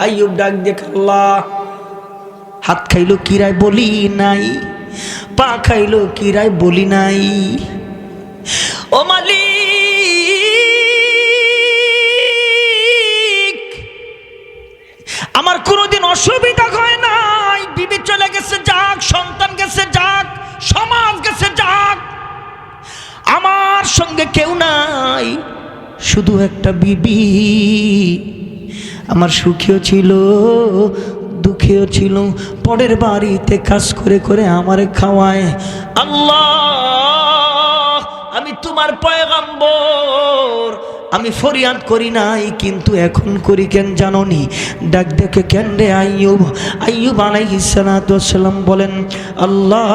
আইয়ুব ডাক দেখ আল্লাহ, হাত খাইলো কিরায় বলি নাই, পা খাইলো কিরায় বলি নাই। ও মালিক, আমার কোনোদিন অসুবিধা হয় নাই, বিবি চলে গেছে যাক, সন্তান গেছে যাক, সমাজ গেছে যাক, আমার সঙ্গে কেউ নাই, শুধু একটা বিবি। আমার সুখেও ছিল, দুঃখেও ছিল, পরের বাড়িতে কাজ করে করে আমারে খাওয়ায়। আল্লাহ, আমি তোমার পয়গম্বর, আমি ফরিয়াদ করি নাই, কিন্তু এখন করি কেন জানোনি? ডাক দেখে কেন রে আইয়ুব? আইয়ুব আলাইহিস সালাতু ওয়াস সালাম বলেন, আল্লাহ,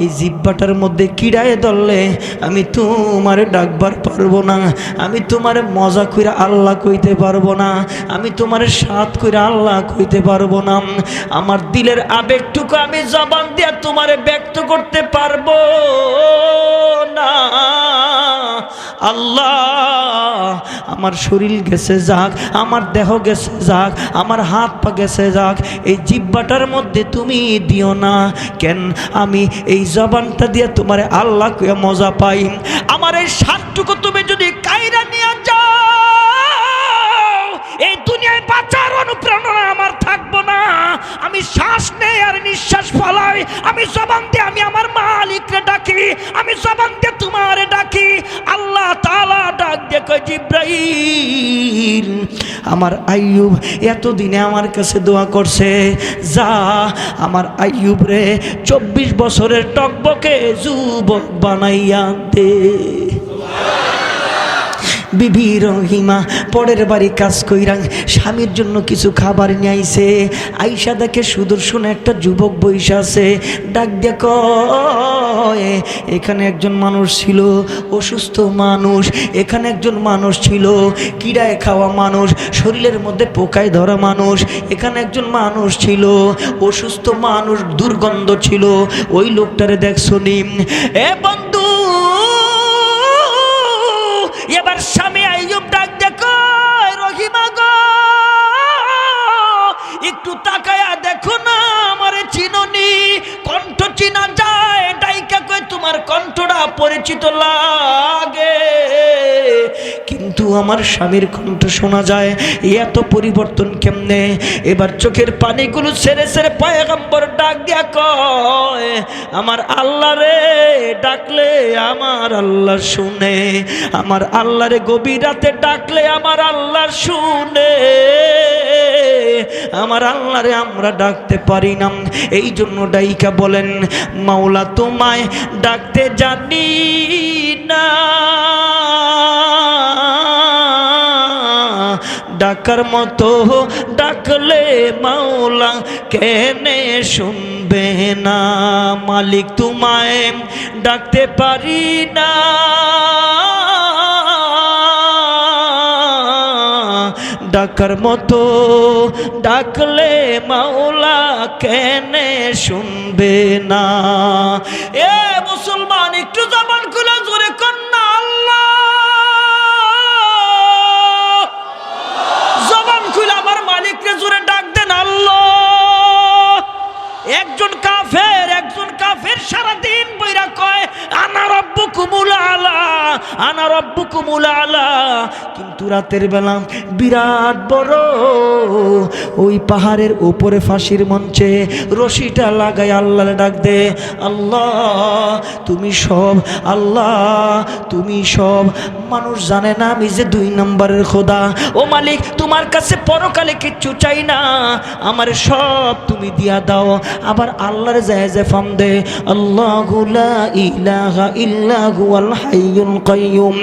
এই জিহ্বাটার মধ্যে কিড়ায় ধরলে আমি তোমার ডাকবার পারবো না, আমি তোমার মজা কইরা আল্লাহ কইতে পারবো না, আমি তোমার সাথ কইরা আল্লাহ কইতে পারবো না। আমার দিলের আবেগটুকু আমি জবান দিয়া তোমারে ব্যক্ত করতে পারবো না। আল্লাহ, আমার শরীর গেছে যাক, আমার দেহ গেছে যাক, আমার হাত পা গেছে যাক, এই জিহ্বাটার মধ্যে তুমি দিও না। কেন? আমি এই জবানটা দিয়ে তোমার আল্লাহ কইয়া মজা পাই। আমার এই শ্বাসটুকু তুমি যদি কাইরা নিয়ে যাও, এই দুনিয়ায় বাঁচার অনুপ্রেরণা আমার থাকবো না। আমি শ্বাস নেই আর নিঃশ্বাস ফলাই, আমি জবান দিয়ে আমি আমার মালিককে ডাকি, আমি জবান দিয়ে তোমারে ডাকি। আল্লাহ তাআলা ডাক দিয়ে কয়, জিব্রাইল, আমার আইয়ুব এতদিনে আমার কাছে দোয়া করছে, যা আমার আইয়ুব রে 24 বছরের টকবকে যুবক বানাইয়া দে। বিবি রহিমা পরের বাড়ি কাজ কইরা স্বামীর জন্য কিছু খাবার নিয়ে আইছে। আইসা দেখে সুদর্শন একটা যুবক বইসা আছে। ডাক দিয়ে কয়, এখানে একজন মানুষ ছিল অসুস্থ মানুষ, এখানে একজন মানুষ ছিল কিড়ায় খাওয়া মানুষ, শরীরের মধ্যে পোকায় ধরা মানুষ, এখানে একজন মানুষ ছিল অসুস্থ মানুষ, দুর্গন্ধ ছিল, ওই লোকটারে দেখছো নি? এ বন্ধু, এবার স্বামী আইয়ুব ডাক দেখো, রহিমা গো, একটু তাকায়া দেখো না, আমারে চিনোনি? কণ্ঠ চিনা যায়, ডাইকা কই তোমার কণ্ঠটা পরিচিত লাগে, কিন্তু আমার স্বামীর কণ্ঠ শোনা যায়, এত পরিবর্তন কেমনে? এবার চোখের পানিগুলো ছেড়ে ছেড়ে পয়গম্বর ডাক দিয়া কয়, আমার আল্লাহ রে ডাকলে আমার আল্লাহ শুনে, আমার আল্লাহ রে গভীর রাতে ডাকলে আমার আল্লাহ শুনে, আমার আল্লাহ রে আমরা ডাকতে পারি না। এই জন্য ডাইকা বলেন, মাওলা তোমায় ডাকতে জানি না, ডাকার মতো ডাকলে মাওলা কেনে শুনবে না? মালিক তোমায় ডাকতে পারি না, ডাকার মতো ডাকলে মাওলা কেনে শুনবে না? এ মুসলমান, একটু জবান খুলে জোরে কন্যা আল্লাহ, জবান খুলে আমার মালিককে জোরে ডাক দেন আল্লাহ। একজন কাফের সারাদিন বইরা কয়, আনা রব্বুকুমুল আলা, আনা রব্বুকুমুল আলা, কিন্তু রাতের বেলা বিরাট বড় ওই পাহাড়ের উপরে ফাঁসির মঞ্চে রশিটা লাগায় আল্লাহর ডাক দে, আল্লাহ তুমি সব, আল্লাহ তুমি সব। মানুষ জানে না আমি যে 2 নম্বরের খোদা। ও মালিক, তোমার কাছে পরকালে কিচ্ছু চাই না, আমার সব তুমি দিয়া দাও। আবার আল্লাহর জায়েজে ফাম দে, আল্লাহু লা ইলাহা ইল্লা হুয়াল হাইয়ুল কাইয়ুম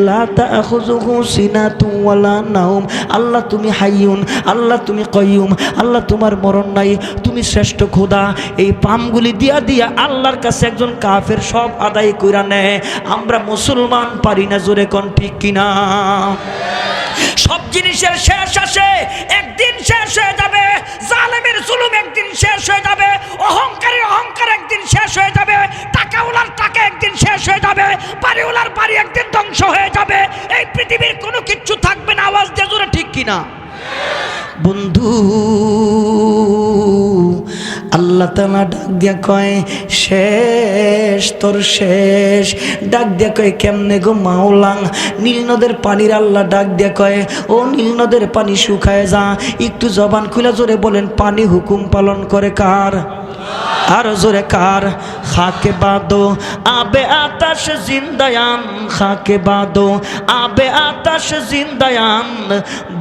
লা তাখুযুহু সিনাতু ওয়ালা নাওম। আল্লাহ তুমি হাইয়ুন, আল্লাহ তুমি কাইয়ুম, আল্লাহ তোমার মরণ নাই, তুমি শ্রেষ্ঠ খোদা। এই পামগুলি দিয়া দিয়া আল্লাহর কাছে একজন কাফের সব আদায় কইরা নেয়। আমরা মুসলমান পারি না, জোরে কোন ঠিক কিনা? সব জিনিসের শেষ আসে, একদিন শেষ হয়ে যাবে। জালেমের জুলুম একদিন শেষ হয়ে যাবে, অহংকারের অহংকার একদিন শেষ হয়ে যাবে, টাকাওয়ালার টাকা একদিন শেষ হয়ে যাবে, বাড়িওয়ালার বাড়ি একদিন ধ্বংস হয়ে যাবে। এই পৃথিবীর কোনো কিচ্ছু থাকবে না। আওয়াজ দিয়ে জোরে ঠিক কিনা? বন্ধু ইহবিতু, আল্লাহ তাআলা ডাক দিয়া কয় শেষ, তোর শেষ। ডাক দিয়া কয় কেমনে গো মাওলা? নীল নদের পানির আল্লাহ ডাক দিয়া কয় ও নীল নদের পানি শুকায় যা। একটু জবান খুলে জোরে বলেন, পানি হুকুম পালন করে কার? আর জোরে কার? খাকে বাদো আবে আতাশ জিন্দায়ান, খাকে বাদো আবে আতাশ জিন্দায়ান,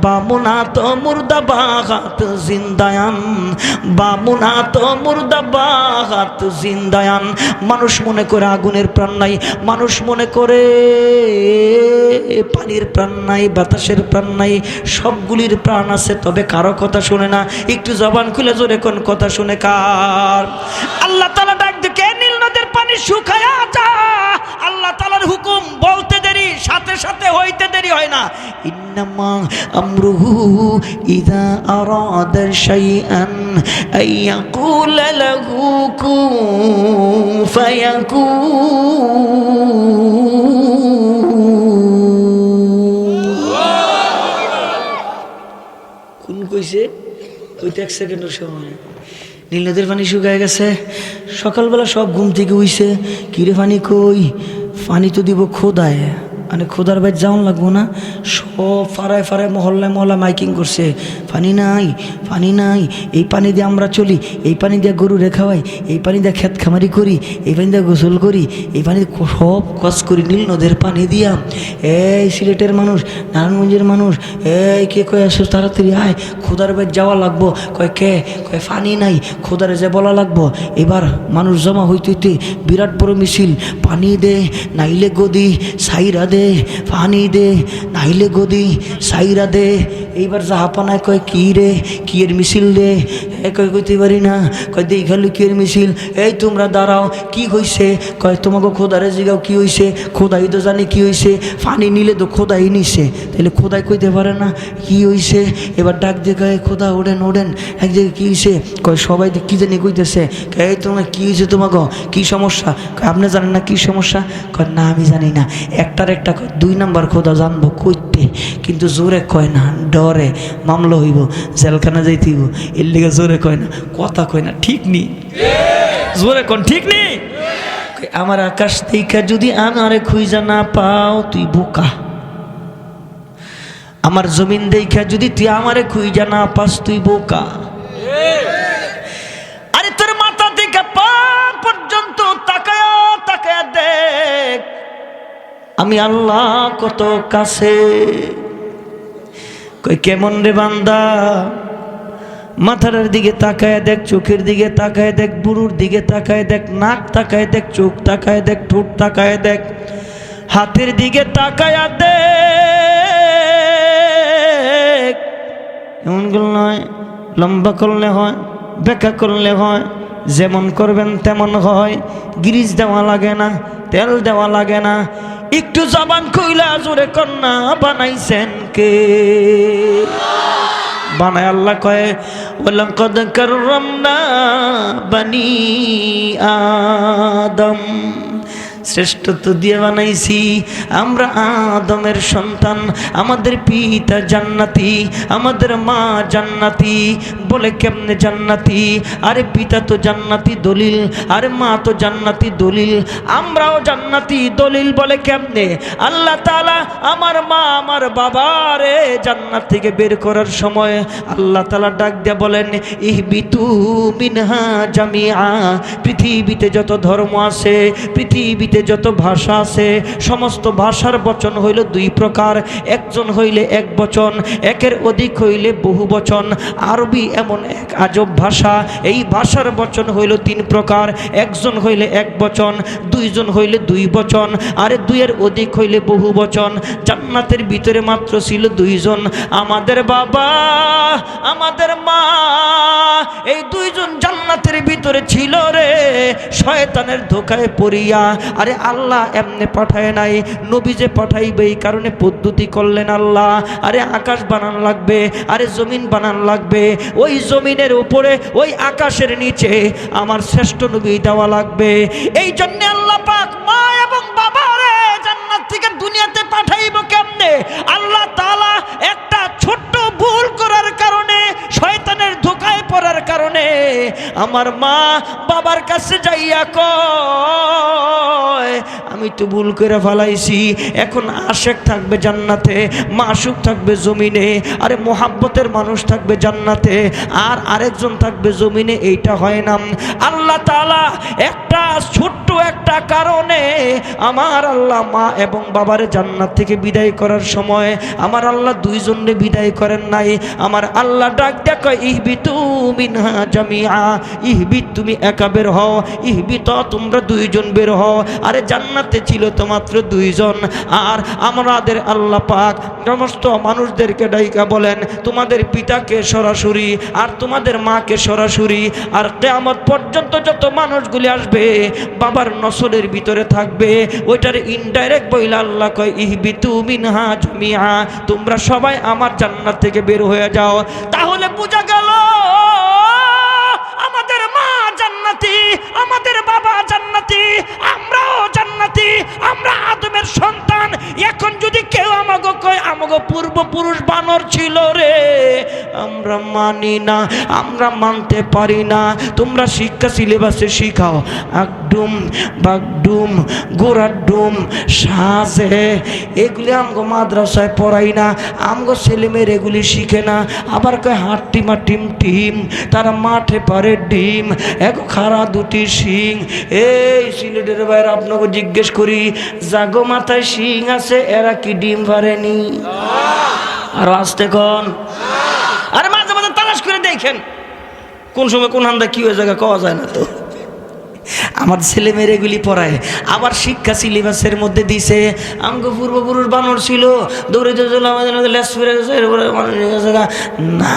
বামুনাত মুর্দাবাগাত জিন্দায়ান, বামুনাত মুর্দাবাগাত জিন্দায়ান। মানুষ মনে করে আগুনের প্রাণ নাই, মানুষ মনে করে পানির প্রাণ নাই, বাতাসের প্রাণ নাই, সবগুলির প্রাণ আছে, তবে কারো কথা শুনে না। একটু জবান খুলে জোরে কোন কথা শুনে কার? আল্লাহ তাআলা ডাক দিকে নীল নদের পানি শুকায়া যা। আল্লাহ তাআলার হুকুম বলতে দেরি, সাথে সাথে হইতে দেরি হয় না। ইন্নামা আমরুহু ইযা আরাদা শাইআন আইয়াকুলা লাহু কুন ফায়াকুন। কোন কইছে? ওইটা 1 সেকেন্ডের সময় নীল নদের পানি শুকায় গেছে। সকালবেলা সব ঘুম থেকে উইছে, কিরে পানি কই? পানি তো দিব খোদায়, মানে খোদার বাইর যাওয়ান লাগবো না। সব ফাড়ায় ফাড়ায় মহল্লায় মহল্লা মাইকিং করছে, পানি নাই, পানি নাই। এই পানি দিয়ে আমরা চলি, এই পানি দিয়ে গরু রেখাওয়াই, এই পানি দিয়ে ক্ষেত খামারি করি, এই পানি দিয়ে গোসল করি, এই পানি সব কাজ করি নীল নদের পানি দিয়া। এই সিলেটের মানুষ, নারায়ণগঞ্জের মানুষ, এই কে কয়ে আসো তাড়াতাড়ি আয়, খোদার বাইর যাওয়া লাগবো। কয় কে? কয় পানি নাই, খোদারে যে বলা লাগবো। এবার মানুষ জমা হইতে হইতে বিরাট বড় মিছিল, পানি দে নাইলে গদি সাইরা দে, পানি দে নাইলে গদি সাইরা দে। এইবার জাহাপানায় কয় কি রে, কি এর মিছিল দে? কয় কইতে পারি না। কয় দেখালো কি এর মিছিল? এই তোমরা দাঁড়াও, কি হইছে? কয় তোমাকে খোদারে জিগাও কি হইছে, খোদাই তো জানে কি হইছে। পানি নিলে তো খোদাই নিছে, তাহলে খোদাই কইতে পারে না কি হইছে? এবার ডাক দিয়ে কয় খোদা ওড়েন ওড়েন, এক জায়গায় কি হইছে? কয় সবাই কি জানি কইতেছে। কয় তোমার কি হয়েছে, তোমাকে কি সমস্যা? কয় আপনি জানেন না কি সমস্যা? কয় না আমি জানি না। একটার একটা কয় 2 নাম্বার খোদা জানবো কইতে, কিন্তু জোরে কয় না, ডরে মামলা হইব, জেলখানা যাইতে হইব, এর লিগে জোরে কয় না, কথা কয় না। ঠিক নি? জোরে কোন ঠিক নি? আমার আকাশ দেখা যদি আমারে খুঁজা না পাও তুই বোকা, আমার জমিন দেখা যদি তুই আমারে খুঁজা না পাস তুই বোকা। আরে তোর মাথা থেকে পা পর্যন্ত তাকায়া তাকায়া দেখ আমি আল্লাহ কত কাছে। কই কেমন রে বান্দা? মাথার দিকে তাকায় দেখ, চোখের দিকে তাকায় দেখ, বুড়োর দিকে তাকায় দেখ, নাক তাকায় দেখ, চোখ তাকায় দেখ, ঠোঁট তাকায় দেখ, হাতের দিকে তাকায় দেখ। এমনগুলো নয় লম্বা করলে হয়, বেঁকা করলে হয়, যেমন করবেন তেমন হয়। গ্রিজ দেওয়া লাগে না, তেল দেওয়া লাগে না। একটু জবান কইলা জোরে কন্যা বানাইছেন কে? বানায় আল্লাহ কয় ওয়ালাকাদ কাররামনা বানি আদম, শ্রেষ্ঠত্ব দিয়ে বানাইছি আমরা আদমের সন্তান। আমাদের পিতা জান্নাতি, আমাদের মা জান্নাতি। বলে কেমনে জান্নাতি? আরে পিতা তো জান্নাতি দলিল, আরে মা তো জান্নাতি দলিল, আমরাও জান্নাতি দলিল। বলে কেমনে? আল্লাহ তাআলা আমার মা আমার বাবারে জান্নাত থেকে বের করার সময় আল্লাহ তাআলা ডাক দিয়ে বলেন ইহবিতু মিনহা জামিআ। পৃথিবীতে যত ধর্ম আছে, পৃথিবীতে যত ভাষা আছে, সমস্ত ভাষার বচন হইল 2 প্রকার। একজন হইলে এক বচন, একের অধিক হইলে বহু বচন। আরবি এমন এক আজব ভাষা, এই ভাষার বচন হইল 3 প্রকার। একজন হইলে এক বচন, 2 জন হইলে 2 বচন, আরে 2 এর অধিক হইলে বহু বচন। জান্নাতের ভিতরে মাত্র ছিল 2 জন, আমাদের বাবা আমাদের মা। এই 2 জন জান্নাতের ভিতরে ছিল রে, শয়তানের ধোকায় পড়িয়া। আরে আল্লাহ এমনে পাঠায় নাই, নবী যে পাঠাইবে এই কারণে পদ্ধতি করলেন আল্লাহ। আরে আকাশ বানান লাগবে, আরে জমিন বানান লাগবে, ওই জমিনের উপরে ওই আকাশের নিচে আমার শ্রেষ্ঠ নবী দেওয়া লাগবে। এই জন্য আল্লাহ পাক মা এবং বাবারে জান্নাত থেকে দুনিয়াতে পাঠাইব কেমনে? আল্লাহ তাআলা একটা ছোট্ট ভুল করার কারণে শয়তান আমার মা বাবার কাছে যাইয়া কয় আমি তো ভুল করে ফেলাইছি, এখন আশেক থাকবে জান্নাতে, মাসুক থাকবে জমিনে, আরে মোহাব্বতের মানুষ থাকবে জান্নাতে আর আরেকজন থাকবে জমিনে, এইটা হয় না। আল্লাহ তাআলা একটা ছোট্ট একটা কারণে আমার আল্লাহ মা এবং বাবার জান্নাত থেকে বিদায় করার সময় আমার আল্লাহ দুইজনকে বিদায় করেন নাই। আমার আল্লাহ ডাক দেয়া কয় ইহবিতু মিনহা জামিআ, ইহবিত তুমি একা বের হও, ইহবিত তোমরা দুইজন বের হও। আরে জান্নাতে ছিল তো মাত্র দুইজন, আর আমাদের আল্লাহ পাক সমস্ত মানুষদেরকে ডাইকা বলেন তোমাদের পিতাকে সরাসরি আর তোমাদের মাকে সরাসরি, আর কিয়ামত পর্যন্ত যত মানুষগুলি আসবে বাবার নসলের ভিতরে থাকবে, ওইটার ইনডাইরেক্ট বইলা আল্লাহ কয় ইহবিতু মিনহা জামিআ, তোমরা সবাই আমার জান্নাত থেকে বের হয়ে যাও। তাহলে বোঝা গেল আমাদের মা জান্নাতি, আমাদের বাবা জান্নাতি, আমরাও জান্নাতি, আমরা আদমের সন্তান। এখন যদি কেউ আমাকে কয় আমাকে পূর্বপুরুষ বানর ছিল রে, আমরা মানি না, আমরা মানতে পারি না। তোমরা শিক্ষা সিলেবাসে শিখাও আকডুম বাগডুম গোরাডুম সাজে, এগুলি আমগো মাদ্রাসায় পড়াই না, আমগো ছেলেমেয়ের এগুলি শিখে না। আবার কয় হাট্টিমা টিম টিম, তারা মাঠে পারে ডিম, এক খাড়া দুটি শিং। এই সিলেটের বাইরে আপনাকে জিজ্ঞেস করি, জাগো মাথায় শিং আছে, এরা কি ডিম পারেনি? আর আসতে কন, আরে মাঝে মাঝে তালাশ করে দেখেন কোন সময় কোন হামদা কি হয়ে জায়গা কওয়া যায় না তো। আমার ছেলে মেয়ের এগুলি পড়ায়। আবার শিক্ষা সিলেবাসের মধ্যে দিছে আমগো পূর্বপুরুষ বানর ছিল, দৌড়ে না,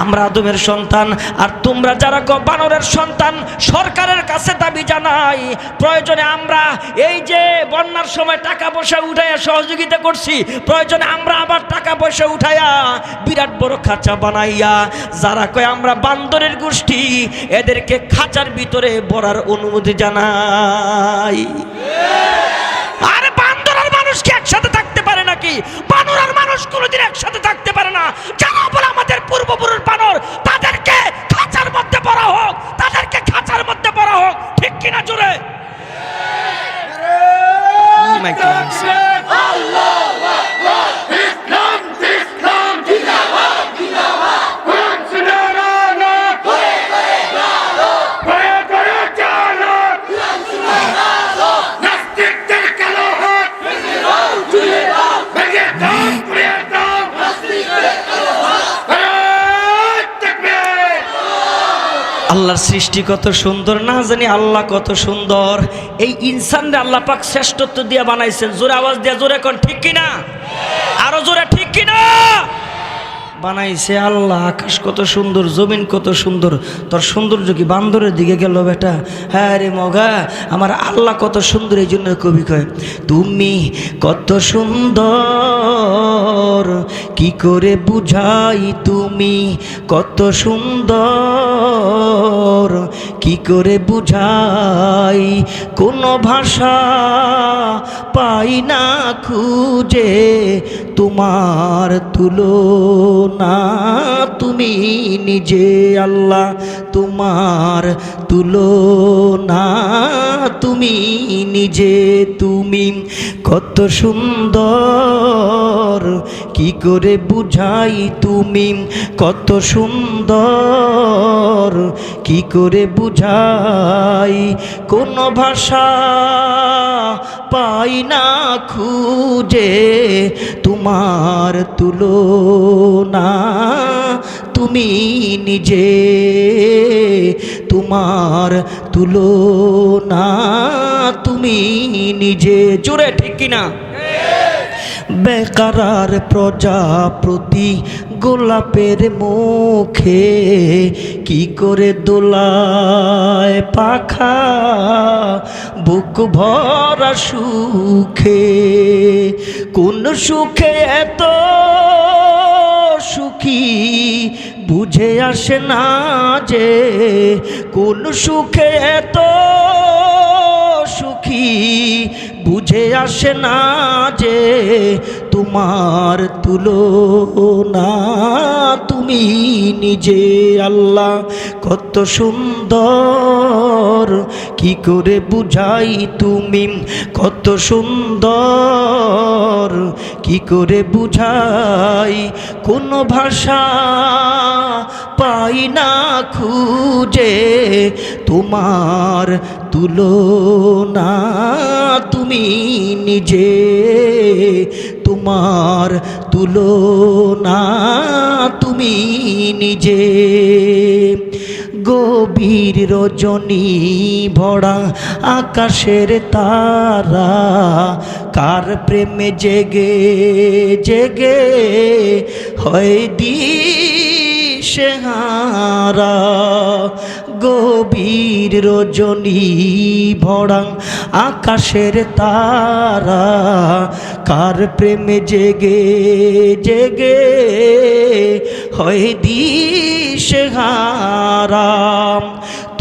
আমরা আদমের সন্তান। আর তোমরা যারা বানরের সন্তান সরকারের কাছে দাবি জানাই, প্রয়োজনে আমরা এই যে বন্যার সময় টাকা পয়সা উঠাইয়া সহযোগিতা করছি, প্রয়োজনে আমরা আবার টাকা পয়সা উঠাইয়া বিরাট বড় খাঁচা বানাইয়া, যারা কয় আমরা বান্দরের গোষ্ঠী, এদেরকে খাঁচার ভিতরে বড়ার অনুমতি জানাই। আরে বান্দর আর মানুষ কি একসাথে থাকতে পারে নাকি? বানর আর মানুষ কোনোদিন একসাথে থাকতে পারে না। যারা বলে আমাদের পূর্বপুরুষ বানর, তাদেরকে খাঁচার মধ্যে পড়া হোক, তাদেরকে খাঁচার মধ্যে পড়া হোক, ঠিক কিনা জোরে? আল্লাহর সৃষ্টি কত সুন্দর না জানি, আল্লাহ কত সুন্দর। এই ইনসানরে আল্লাহ পাক শ্রেষ্ঠত্ব দিয়ে বানাইছেন। জোরে আওয়াজ দিয়ে জোরে কোন ঠিক কিনা, আরো জোরে ঠিক কিনা? বানাইছে আল্লাহ। আকাশ কত সুন্দর, জমিন কত সুন্দর, তোর সৌন্দর্য কি বান্দরের দিকে গেল বেটা? হ্যাঁ রে মগা, আমার আল্লাহ কত সুন্দর। এই জন্য কবি কয় তুমি কত সুন্দর, কি করে বুঝাই তুমি কত সুন্দর, কি করে বুঝাই, কোনো ভাষা পাই না খুঁজে তোমার তুলনা, তুমি নিজে আল্লাহ, তোমার তুলনা তুমি নিজে। তুমি কত সুন্দর, কি করে বুঝাই তুমি কত সুন্দর, কি করে বুঝাই, কোন ভাষা পাই না খুঁজে তোমার তুলনা, তুমি নিজে, তোমার তুলনা তুমি নিজে। জোরে ঠিক কিনা? বেকারার প্রজাপতি গোলাপের মুখে কি করে দোলায় পাখা, বুক ভরা সুখে, কোন সুখে এত সুখী বুঝে আসে না যে, কোন সুখে এত সুখী বুঝে আসে না যে, তোমার তুলনা তুমি নিজে আল্লাহ কত সুন্দর কি করে বুঝাই তুমি কত সুন্দর কি করে বুঝাই কোন ভাষা পাই না খুঁজে তোমার তুলনা তুমি নিজে তোমার তুলনা তুমি নিজে গভীর রজনী ভরা আকাশের তারা কার প্রেমে জেগে জেগে হয় দিশেহারা গভীর রজনী ভরা আকাশের তারা কার প্রেমে জেগে জেগে হয় দিশেহারা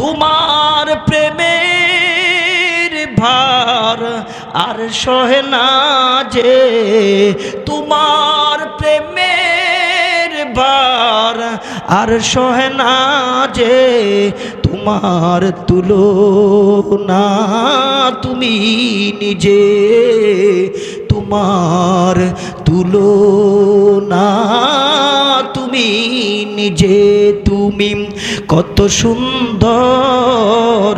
তোমার প্রেমের ভার আর সহে না যে তোমার প্রেমের ভার আর সহে না যে তোমার তুলনা তুমি নিজে তোমার তুলনা তুমি নিজে তুমি কত সুন্দর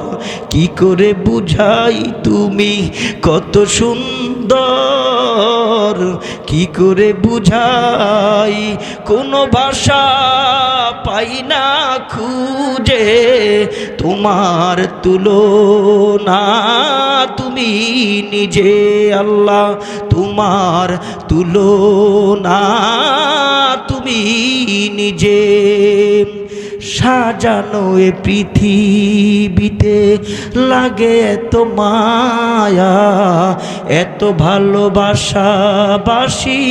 কি করে বুঝাই তুমি কত সুন্দর কি করে বুঝাই কোনো ভাষা পাই না খুঁজে তোমার তুলনা তুমি নিজে আল্লাহ তোমার তুলনা তুমি নিজে সাজানো এ পৃথিবীতে লাগে এত মায়া এত ভালোবাসা বাসি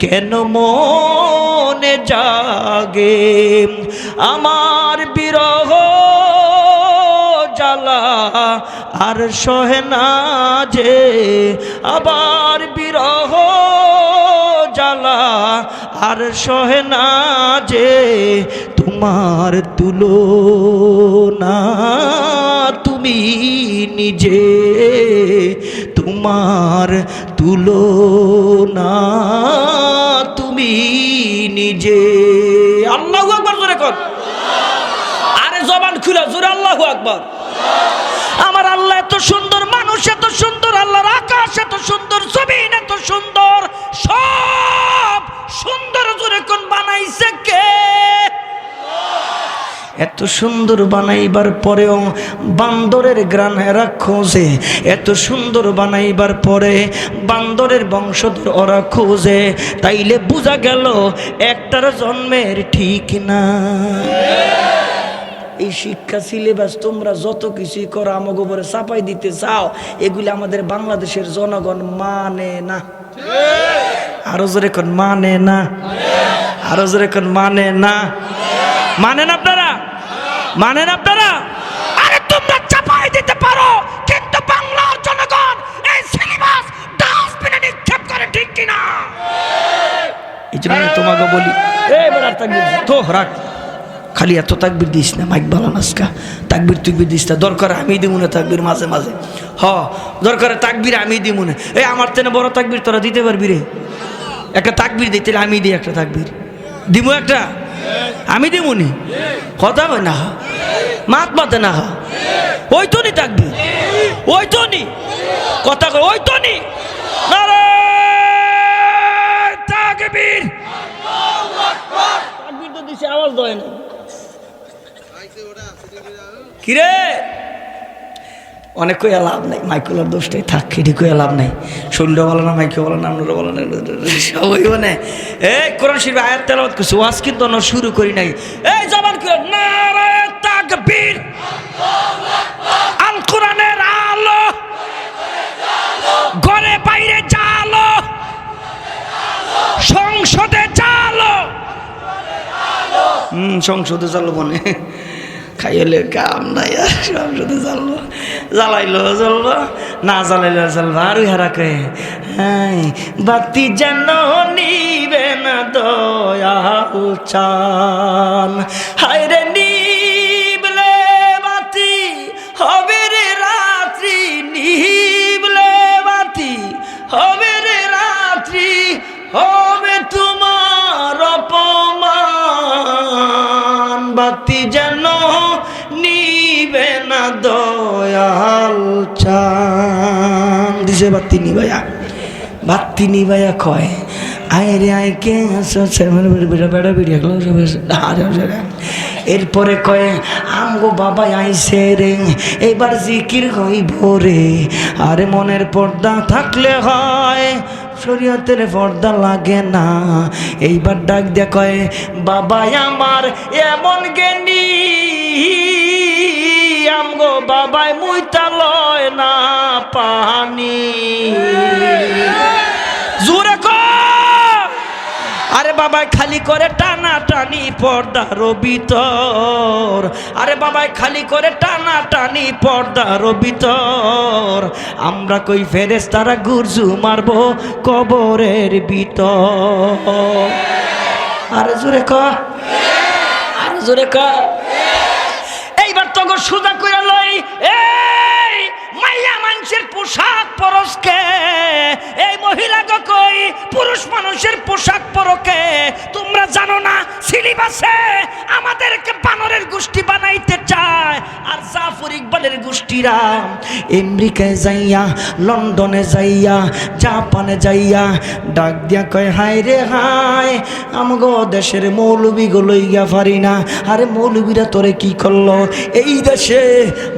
কেন মনে জাগে আমার বিরহ জ্বালা আর সহে না যে আবার বিরহ জ্বালা আর সহে না যে তোমার তুলনা তুমি নিজে তোমার তুলনা তুমি নিজে আল্লাহু আকবার জোরে কর আরে জবান খুলে জোরে আল্লাহু আকবার আমার আল্লাহ এত সুন্দর মানুষ এত সুন্দর আল্লাহর আকাশ এত সুন্দর জমিন এত সুন্দর সব সুন্দর জোরে কোন বানাইছে কে এত সুন্দর বানাইবার পরেও বান্দরের গ্রানেরা খোঁজে এত সুন্দর বানাইবার পরে বান্দরের বংশধর ওরা খোঁজে তাইলে বোঝা গেল একটার জন্মের ঠিক না এই শিক্ষা সিলেবাস তোমরা যত কিছুই করো আমাকে উপরে চাপাই দিতে চাও এগুলি আমাদের বাংলাদেশের জনগণ মানে না আরো জোরে কোন মানে না আরো জোরে কোন মানে না মানেন আপনারা মানেন আপনারা আরে তোমরা চাপাই দিতে পারো কিন্তু বাংলার জনগণ এই সিলেবাস ডাস্টবিনে নিক্ষেপ করে ঠিক কিনা এই জন্য তোমাকে বলি এই বেড়ার তাকবীর তো রাখ খালি এত তাকবীর দিস না মাইক বালানাসকা তাকবীর তুকবীর দিস না দরকার আমি দিব না তাকবীর মাঝে মাঝে দরকার তাকবীর আমি দিব না এই আমার তেনে বড় তাকবীর তোরা দিতে পারবি রে একটা তাকবীর দিতে আমি দিই একটা তাকবীর দিব একটা আমি দিমুনি কথা হয় না মাত মাতে না ওই তো নি তাকবীর ওই তো নি কথা কয় ওই তো নি নারায়ে তাকবীর আল্লাহু আকবার তাকবীর তো দিছে আওয়াজ দেয় না কিরে অনেক কইয়া লাভ নাই মাইকুলার দোষটাই থাক এটি কইয়া লাভ নাই শরীর বলো না মাইকে বলো না আমরা বলো না সবাই মানে এই কোরআন শরীফ আয়াত তেলাওয়াত করছি ওয়াজ কিন্তু আমরা শুরু করি নাই এই জবান করে নারায়ে তাকবীর আল্লাহু আকবার আল কোরআনের আলো ঘরে বাইরে জালো সংসদে জালো সংসদে জালো মানে খাইলে কাম নাই আর সব শুধু জ্বালবো, জ্বালাইলো জ্বলবো, না জ্বালাইলো জ্বলবো। আর হারাকে হ্যাঁ বাতি যেন নিবে না দয়াল চান, হায় রে নিবলে বাতি হবে রে রাত্রি, নিবলে বাতি হবে রে রাত্রি, হবে তোমার অপমান, বাতি যেন নিবে না দয়াল চান। দিছে বাতি নিবাইয়া, বাতি নিবাইয়া কয় আয় রে আয় কে বেড়া বেড়িয়া গেল। এরপরে কয়ে আমগো বাবা আইসে রে, এবার জিকির হইব রে। আরে মনের পর্দা থাকলে হয়, শরীয়তের পর্দা লাগে না। এইবার ডাক দিয়া কয় বাবা আমার এমন জ্ঞানী, আমগো বাবাই মুইতা লয় না পানি। জোরে কয় আরে বাবাই খালি করে টানা টানি পর্দার ভিতর, আরে বাবাই খালি করে টানা টানি পর্দার ভিতর। আমরা কই ফেরেশতারা গুরজু মারবো কবরের ভিতর। আরে জোরে কয়, আরে জোরে কয়। এইবার তো গো সুজা কইরা লই, এই মাইয়া মানুষের পোশাক পরশকে, এই মহিলা গো কই পুরুষ মানুষের পোশাক পরকে। তোমরা জানো না সিলেবাসে আমাদেরকে বানরের গোষ্ঠী বানাইতে চায়। আর জাফর ইকবালের গোষ্ঠীরা আমেরিকায় যাইয়া, লন্ডনে যাইয়া, জাপানে যাইয়া ডাক দিয়া কয় হায় রে হায় আমগো দেশের মৌলবি লইয়া পারি না। আরে মৌলবিরা তোরে কি করলো? এই দেশে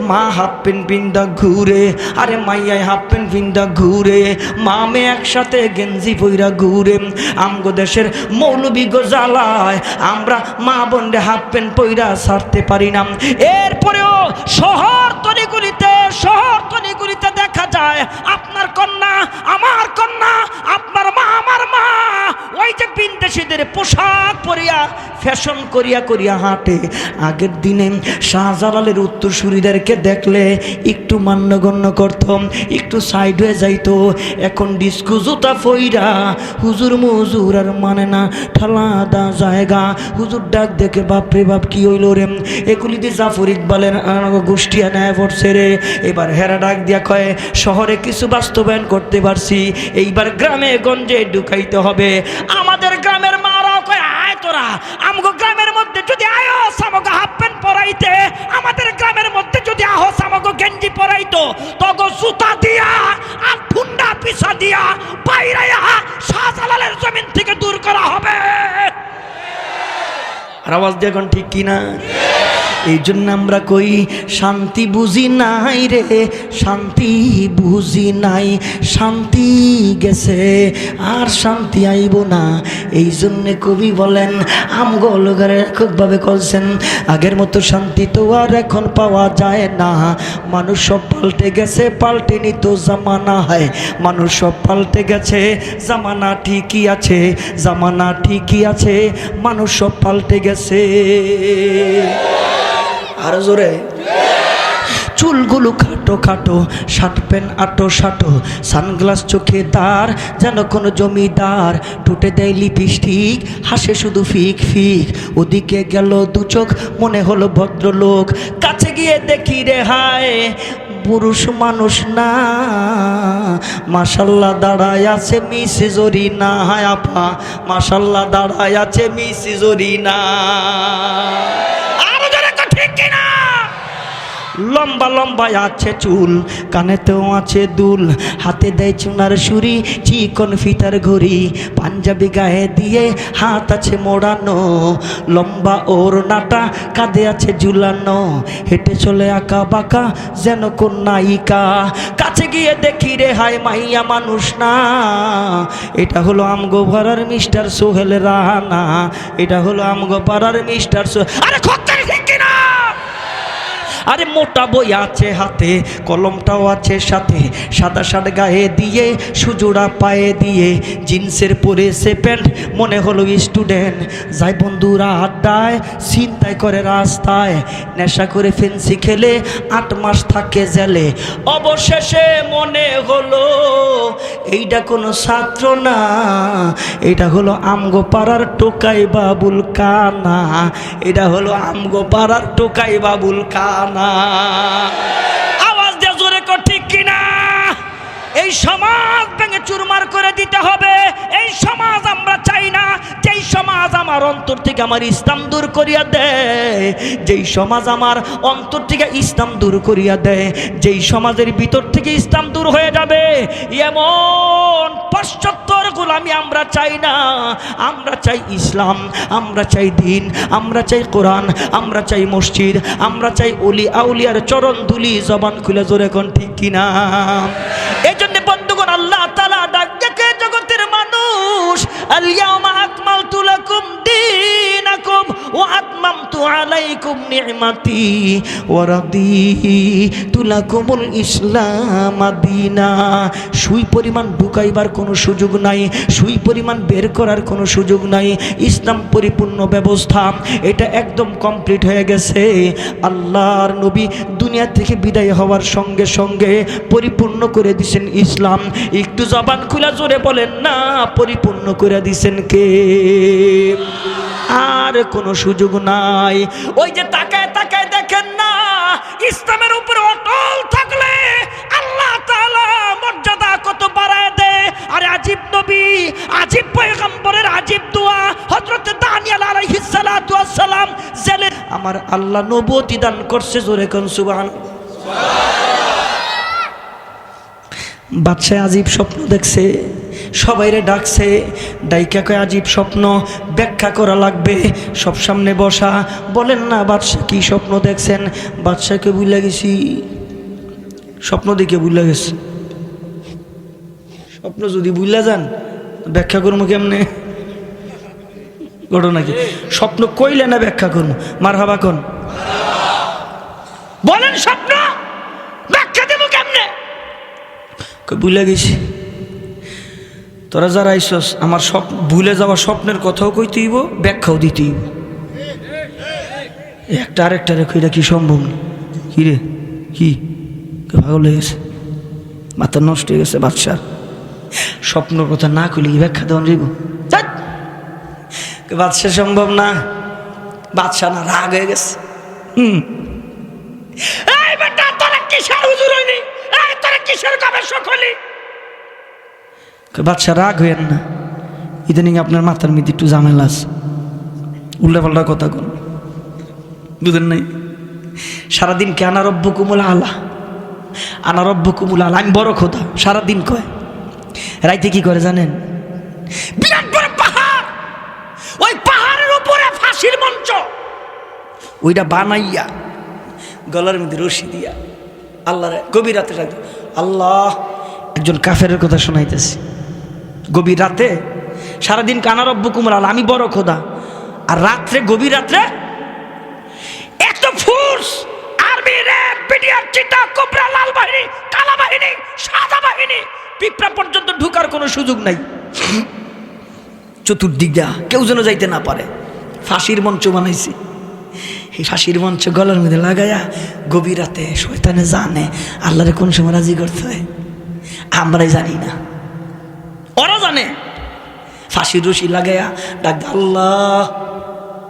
মা হাফ প্যান্ট পিন্দা ঘুরে, আরে মাইয়াই হাফ প্যান্ট পিন্দা ঘুরে, মামে একসাথে গেঞ্জি পইরা ঘুরে। আমগো দেশের মৌলবি গো জ্বালায় আমরা মা বোনরে হাফ প্যান্ট পইরা ছাড়তে পারি না। এরপরেও শহর তলিগুলিতে, শহর তলিগুলিতে দেখা যায় আপনার কন্যা আমার কন্যা, আপনার মা আমার মা ওই যে বিদেশিদের পোশাক পরিয়া ফ্যাশন করিয়া করিয়া হাঁটে। আগের দিনে শাহজালালের উত্তরসূরিদেরকে দেখলে একটু মান্যগণ্য করতাম, একটু সাইড হয়ে যাইতো। এখন ডিস্কো জুতা ফইরা হুজুর মুজুর আর মানে না, ঠালাদা জায়গা। হুজুর ডাক দেখে বাপরে বাপ কি হইল রে, এগুলি দিয়ে জাফর ইকবালের গোষ্ঠী নেয় পড়ছে রে। এবার হেরা ডাক দিয়া কয় শহরে কিছু বাস্তবায়ন করতে পারছি, এইবার গ্রামে গঞ্জে ঢুকাইতে হবে। আমাদের গ্রামের মারাও কয় আয় তোরা আমগো গ্রামের মধ্যে যদি আয়স আমাকে হাফ প্যান্ট পরাইতে, আমাদের গ্রামের মধ্যে যদি আহস আমাকে গেঞ্জি পরাইতো, তগো জুতা দিয়া আর ঠুন্ডা পিছা দিয়া বাইরাইয়া শাহজালালের জমিন থেকে দূর করা হবে। আর আওয়াজ দিয়ে এখন ঠিক কিনা? এই জন্য আমরা কই শান্তি বুঝি নাই রে, শান্তি বুঝি নাই, শান্তি গেছে আর শান্তি আইব না। এই জন্যে কবি বলেন আমগো লোকেরা এককভাবে কলছেন আগের মতো শান্তি তো আর এখন পাওয়া যায় না। মানুষ সব পাল্টে গেছে, পাল্টেনি তো জামানা হয়। মানুষ সব পাল্টে গেছে, জামানা ঠিকই আছে, জামানা ঠিকই আছে, মানুষ সব পাল্টে গেছে। আর জোরে চুলগুলো খাটো খাটো, শার্ট প্যান্ট আটো সাটো, সানগ্লাস চোখে দাঁড় যেন কোনো জমিদার, টুটে দেয় লিপস্টিক, হাসে শুধু ফিক ফিক। ওদিকে গেল দু চোখ, মনে হলো ভদ্রলোক, কাছে গিয়ে দেখি রে হায় পুরুষ মানুষ না, মাশাল্লাহ দাঁড়ায় আছে মিস জরিনা। হায় আপা মাশাল্লাহ দাঁড়ায় আছে মিস জরিনা। লম্বা লম্বা আছে চুল, কানেতেও আছে দুল, হাতে দেয় চুনার সুরি, চিকন ফিতার ঘড়ি, পাঞ্জাবি গায়ে দিয়ে হাত আছে মোড়ানো, লম্বা ওর নাটা কাঁধে আছে ঝুলানো, হেঁটে চলে আঁকা বাঁকা যেন কোন নায়িকা। কাছে গিয়ে দেখি রে হায় মাইয়া মানুষ না, এটা হলো আমগো পাড়ার মিস্টার সোহেল রানা, এটা হলো আমগো পাড়ার মিস্টার সোহেল। আরে খচ্চর ঠিক কিনা? আরে মোটা বই আছে হাতে, কলমটাও আছে সাথে, সাদা শার্ট গায়ে দিয়ে, সুজোড়া পায়ে দিয়ে, জিন্সের পরেছে প্যান্ট, মনে হলো স্টুডেন্ট। যায় বন্ধুরা আড্ডায়, ছিনতাই করে রাস্তায়, নেশা করে ফেন্সি খেলে 8 মাস থাকে জেলে। অবশেষে মনে হলো এইটা কোনো ছাত্র না, এটা হলো আমগো পাড়ার টোকাই বাবুল কানা, এটা হলো আমগো পাড়ার টোকাই বাবুল কানা। আওয়াজ দিয়ে জোরে কর ঠিক কিনা? এই সমাজ ভেঙে চুরমার করে দিতে হবে। এই সমাজ আমরা চাই না। যেই সমাজ আমার অন্তর থেকে আমার ইসলাম দূর করিয়া দেয়, যেই সমাজ আমার অন্তর থেকে ইসলাম দূর করিয়া দেয়, যেই সমাজের ভিতর থেকে ইসলাম দূর হয়ে যাবে, এমন পাশ্চাত্যের গোলামি আমরা চাই না। আমরা চাই ইসলাম, আমরা চাই দ্বীন, আমরা চাই কোরআন, আমরা চাই মসজিদ, আমরা চাই ওলি আউলিয়ার চরণ ধুলি। জবান খুলে জোরে কোন ঠিক কিনা? এই জন্য বন্ধুগণ, আল্লাহ তাআলা ডাক দেখে জগতের মানুষ, আল-ইয়াউমা আকমালতু লাকুম দীনাকুম ওয়া আতমামতু আলাইকুম নি'মাতি ওয়া রাদিতু লাকুমুল ইসলাম দীনা। সুই পরিমাণ ঢুকাইবার কোনো সুযোগ নাই, সুই পরিমাণ বের করার কোনো সুযোগ নাই। ইসলাম পরিপূর্ণ ব্যবস্থা, এটা একদম কমপ্লিট হয়ে গেছে। আল্লাহর নবী দুনিয়া থেকে বিদায় হওয়ার সঙ্গে সঙ্গে পরিপূর্ণ করে দিছেন ইসলাম। একটু জবান খুলে জোরে বলেন না, পরিপূর্ণ করে দিছেন কে? আর কোনো সুযোগ নাই। ওই যে তাকায় তাকায় দেখেন না, ইসলামের উপর অটল থাকলে আল্লাহ তাআলা মর্যাদা কত বাড়ায় দেয়। আরে আজীব নবী, আজীব পয়গম্বরের আজীব দোয়া, হযরত দানিয়েল আলাইহিস সালাতু ওয়াস সালাম জেলে আমার আল্লাহ নবুয়তি দান করছে। জোরে কোন সুবহানাল্লাহ। বাদশাহ আজীব স্বপ্ন দেখছে, সবাইরে ডাকছে, ডাইকা কয় আজীব স্বপ্ন ব্যাখ্যা করা লাগবে। সব সামনে বসা, বলেন না বাদশাহ কি স্বপ্ন দেখছেন? বাদশাহকে ভুলে গেছি, স্বপ্ন দেখে ভুলে গেছে। স্বপ্ন যদি ভুলে যান ব্যাখ্যা করবো কেমনে? ঘটনা কি? স্বপ্ন কইলে না ব্যাখ্যা করবো? মারহাবা কোন বলেন, স্বপ্ন ব্যাখ্যা দেব কেমনে? ভুলে গেছি। তোরা যারা আইসস, আমার ভুলে যাওয়া স্বপ্নের কথাও কইতে হইব, ব্যাখ্যাও দিতে হইব। একটা আরেকটা রেখো, এটা কি সম্ভব না? কি রে, কি পাগল হয়ে গেছে, মাথা নষ্ট হয়ে গেছে বাদশার? স্বপ্নের কথা না কইলে কি ব্যাখ্যা দেওয়ান রেগো? বাদশা সম্ভব না, বাদশা না, রাগ হয়ে গেছে। এই বেটা, তোরা কিসের হুজুর হইলি? এই তোরা কিসের গবেষক হলি? বাদশা রাগ হইয়েন না, ইদানিং আপনার মাথার মধ্যে একটু ঝামেলা আছে, উল্টা পাল্টা কথা কোন বুঝেন নাই? সারাদিন কে আনা রব্বুকুমুল আলা, আনা রব্বুকুমুল আলা, আমি বড় খোদা, সারাদিন কয়। রাইতে কি করে জানেন? বিরাট বড় পাহাড়, ওই পাহাড়ের উপরে ফাঁসির মঞ্চ, ওইটা বানাইয়া গলার মধ্যে রশি দিয়া আল্লাহরে গভীর রাতে ডাকতো, আল্লাহ। একজন কাফেরের কথা শোনাইতেছি, গভীর রাতে। সারাদিন কানা রব্বুকুমুল আলা, আমি বড় খোদা, আর রাত্রে গভীর রাত্রে এত ফোর্স, আর্মি, র্যাব, বিডিআর, চিতা, কোবরা, লাল বাহিনী, কালা বাহিনী, সাদা বাহিনী, পিঁপড়া পর্যন্ত ঢুকার কোনো সুযোগ নাই। চতুর্দিক দিয়া কেউ যেন যাইতে না পারে। ফাঁসির মঞ্চ বানাইছি, এই ফাঁসির মঞ্চ গলার মধ্যে লাগাইয়া গভীর রাতে শয়তানে জানে আল্লাহরে কোন সময় রাজি করতে হয়, আমরাই জানি না, ওরা জানে। ফাঁসির রশি লাগাইয়া ডাক, আল্লাহ।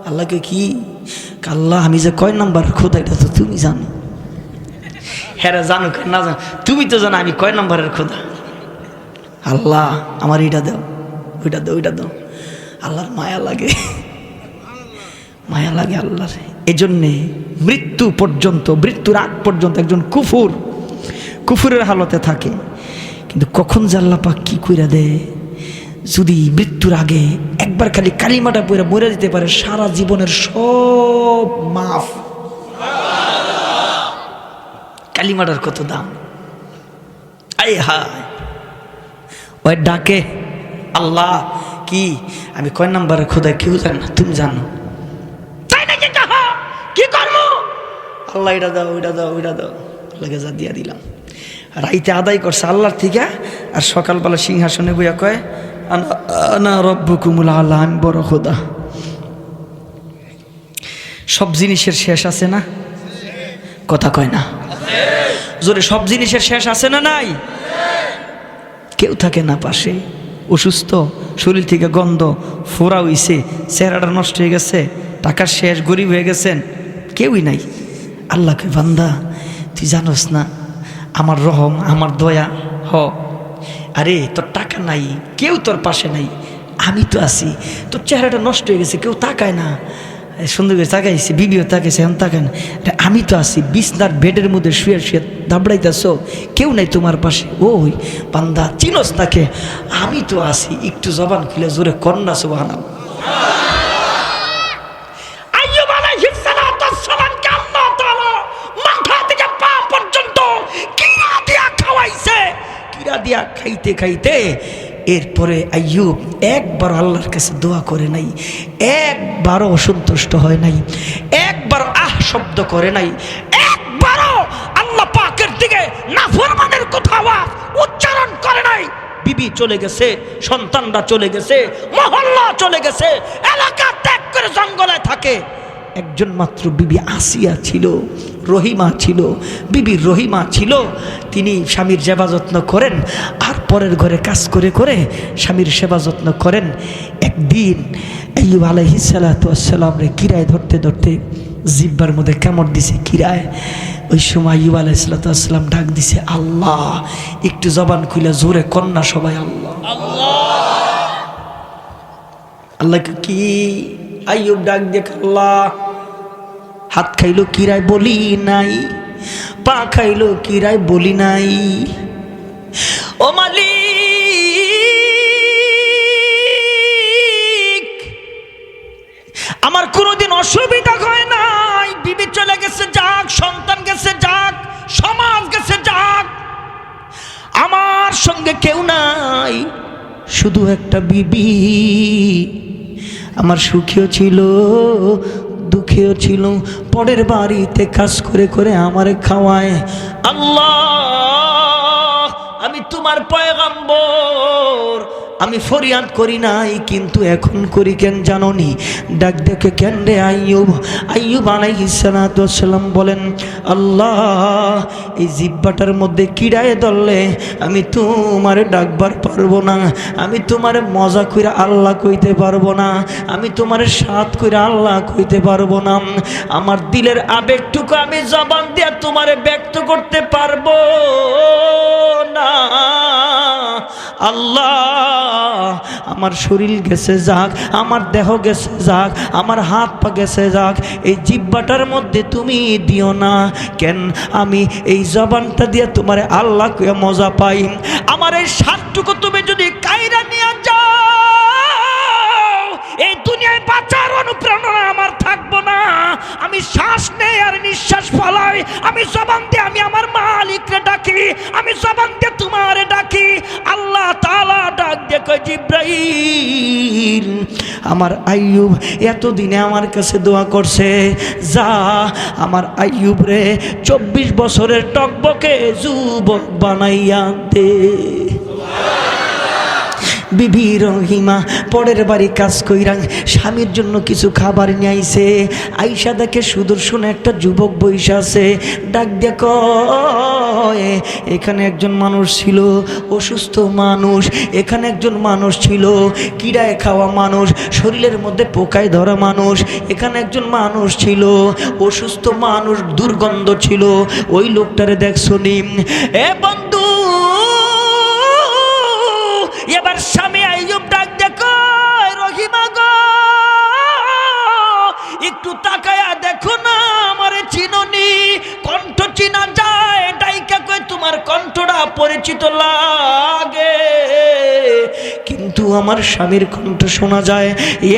আল্লাহকে কি? আল্লাহ, আমি যে কয় নাম্বার খোদা এটা তো তুমি জানো। হ্যাঁ জানো না, জানো তুমি তো জানো আমি কয় নাম্বারের খোদা। আল্লাহ, আমার এটা দাও, ওইটা দাও, ওইটা দাও। আল্লাহর মায়া লাগে, মায়া লাগে আল্লাহর। এজন্যে মৃত্যু পর্যন্ত, মৃত্যুর আগ পর্যন্ত একজন কুফুরের হালতে থাকে, কিন্তু কখন যে আল্লাহ পাক কি কইরা দেয়, যদি মৃত্যুর আগে একবার খালি কালিমাটা পড়ে মরে যেতে পারে, সারা জীবনের সব মাফ। কালিমাটার কত দাম! আয় হায়, ওই ডাকে আল্লাহ। কি? আমি কয় নাম্বারের খোদা কেউ জানে না, তুমি জানো। তাই নাকি? কি করবো? আল্লাহ এটা দাও, ওইটা দাও, ওইটা দাও, আল্লাহকে যা দিয়া দিলাম। রাইতে আদায় করছে আল্লাহর থেকে, আর সকালবেলা সিংহাসনে বইয়া কয় আনা রব্বুকুমুল আলা, আমি বড় খোদা। সব জিনিসের শেষ আছে না? কথা কয় না জোরে। সব জিনিসের শেষ আছে না নাই? কেউ থাকে না পাশে, অসুস্থ, শরীর থেকে গন্ধ, ফোড়া হইছে, চেহারাটা নষ্ট হয়ে গেছে, টাকার শেষ, গরিব হয়ে গেছেন, কেউই নাই। আল্লাহকে বান্দা তুই জানোস না আমার রহম, আমার দয়া, হ আরে তোর টাকা নাই, কেউ তোর পাশে নাই, আমি তো আছি। তোর চেহারাটা নষ্ট হয়ে গেছে, কেউ তাকায় না, সুন্দর করে তাকাইছে, বিবিও তাকাইছে, এখন তাকায় না, আমি তো আছি। বিছনার বেডের মধ্যে শুয়ে শুয়ে দাবড়াইতেছ, কেউ নাই তোমার পাশে। ওই বান্দা চিনোস তাকে, আমি তো আছি। একটু জবান খুলে জোরে কন্যা সুবহানাল্লাহ। আইয়ুব আলাইহিস সালামকে আল্লাহ তাআলা মাথা থেকে পা পর্যন্ত কিরা দিয়া খাওয়াইছে। কিরা দিয়া খাইতে খাইতে এরপরে আইয়ুব একবার আল্লাহর কাছে দোয়া করে নাই, একবারও অসন্তুষ্ট হয় নাই, একবার আহ শব্দ করে নাই, একবারও আল্লাহ পাকের দিকে নাফরমানের কথা উচ্চারণ করে নাই। বিবি চলে গেছে, সন্তানরা চলে গেছে, মহল্লা চলে গেছে, এলাকা ত্যাগ করে জঙ্গলে থাকে। একজন মাত্র বিবি আসিয়া ছিল, রহিমা ছিল, বিবি রহিমা ছিল। তিনি স্বামীর সেবা যত্ন করেন, আর পরের ঘরে কাজ করে করে স্বামীর সেবা যত্ন করেন। একদিন আইয়ুব আলাইহিস সালাতু ওয়াস সালাম রে কিরায় ধরতে ধরতে জিহ্বার মধ্যে কামড় দিছে কিরায়। ওই সময় আইয়ুব আলাইহিস সালাতু ওয়াস সালাম ডাক দিছে আল্লাহ। একটু জবান খুলে জোরে কন্যা সবাই আল্লাহ আল্লাহ। আল্লাহকে কি আইয়ুব ডাক দেখ আল্লাহ। হাত খাইলো কিরায় বলি নাই, পা খাইলো কিরায় বলি নাই, ও মালিক আমার কোনোদিন অসুবিধা হয় নাই। বিবি চলে গেছে যাক, সন্তান গেছে যাক, সমাজ গেছে যাক, আমার সঙ্গে কেউ নাই, শুধু একটা বিবি। আমার সুখেও ছিল, দুঃখেও ছিল, পরের বাড়িতে কাজ করে করে আমারে খাওয়ায়। আল্লাহ আমি তোমার পয়গম্বর, আমি ফরিয়াদ করি নাই, কিন্তু এখন করি কেন জানোনি? ডাক দেখে কেন রে আইয়ুব? আইয়ুব আলাইহিস সালাতু ওয়াস সালাম বলেন আল্লাহ এই জিহ্বাটার মধ্যে কিড়ায় ধরলে আমি তোমারে ডাকবার পারবো না, আমি তোমারে মজা কইরা আল্লাহ কইতে পারবো না, আমি তোমারে সাথ কইরা আল্লাহ কইতে পারবো না, আমার দিলের আবেগটুকু আমি জবান দিয়ে তোমারে ব্যক্ত করতে পারবো না। আল্লাহ আমার শরীর গেছে যাক, আমার দেহ গেছে যাক, আমার হাত পা গেছে যাক, এই জিহ্বাটার মধ্যে তুমি দিও না। কেন আমি এই জবানটা দিয়ে তোমার আল্লাহ কইয়া মজা পাই। আমার এই শ্বাসটুকু তুমি যদি কাইরা নিয়ে যাও, এই দুনিয়ায় বাঁচার অনুপ্রেরণা আমার থাকবো না। আমি শ্বাস নেই আর নিঃশ্বাস ফলাই, আমি জবান দিয়ে আমি আমার মালিককে ডাকি, আমি জবান দিয়ে তোমারে ডাকি। আল্লাহ তাআলা ডাক দিয়ে কয় জিব্রাইল আমার আইয়ুব এতদিনে আমার কাছে দোয়া করছে, যা আমার আইয়ুব রে 24 বছরের টকবকে যুবক বানাইয়া দে। বিবি রহিমা পরের বাড়ি কাজ কইরা স্বামীর জন্য কিছু খাবার নিয়ে আইছে। আইসা দেখে সুদর্শন একটা যুবক বইসা আছে। ডাক দিয়ে কয় এখানে একজন মানুষ ছিল, অসুস্থ মানুষ, এখানে একজন মানুষ ছিল কিড়ায় খাওয়া মানুষ, শরীরের মধ্যে পোকায় ধরা মানুষ, এখানে একজন মানুষ ছিল অসুস্থ মানুষ, দুর্গন্ধ ছিল, ওই লোকটারে দেখছো নি? এ বন্ধু এবার স্বামী আইয়ুব ডাক দেখো রহিমা গো, একটু তাকায়া দেখো না আমারে চিনোনি? কণ্ঠ চিনা যায়, ডাইকা কই তোমার কণ্ঠটা পরিচিত লাগে, কিন্তু আমার স্বামীর কণ্ঠ শোনা যায়,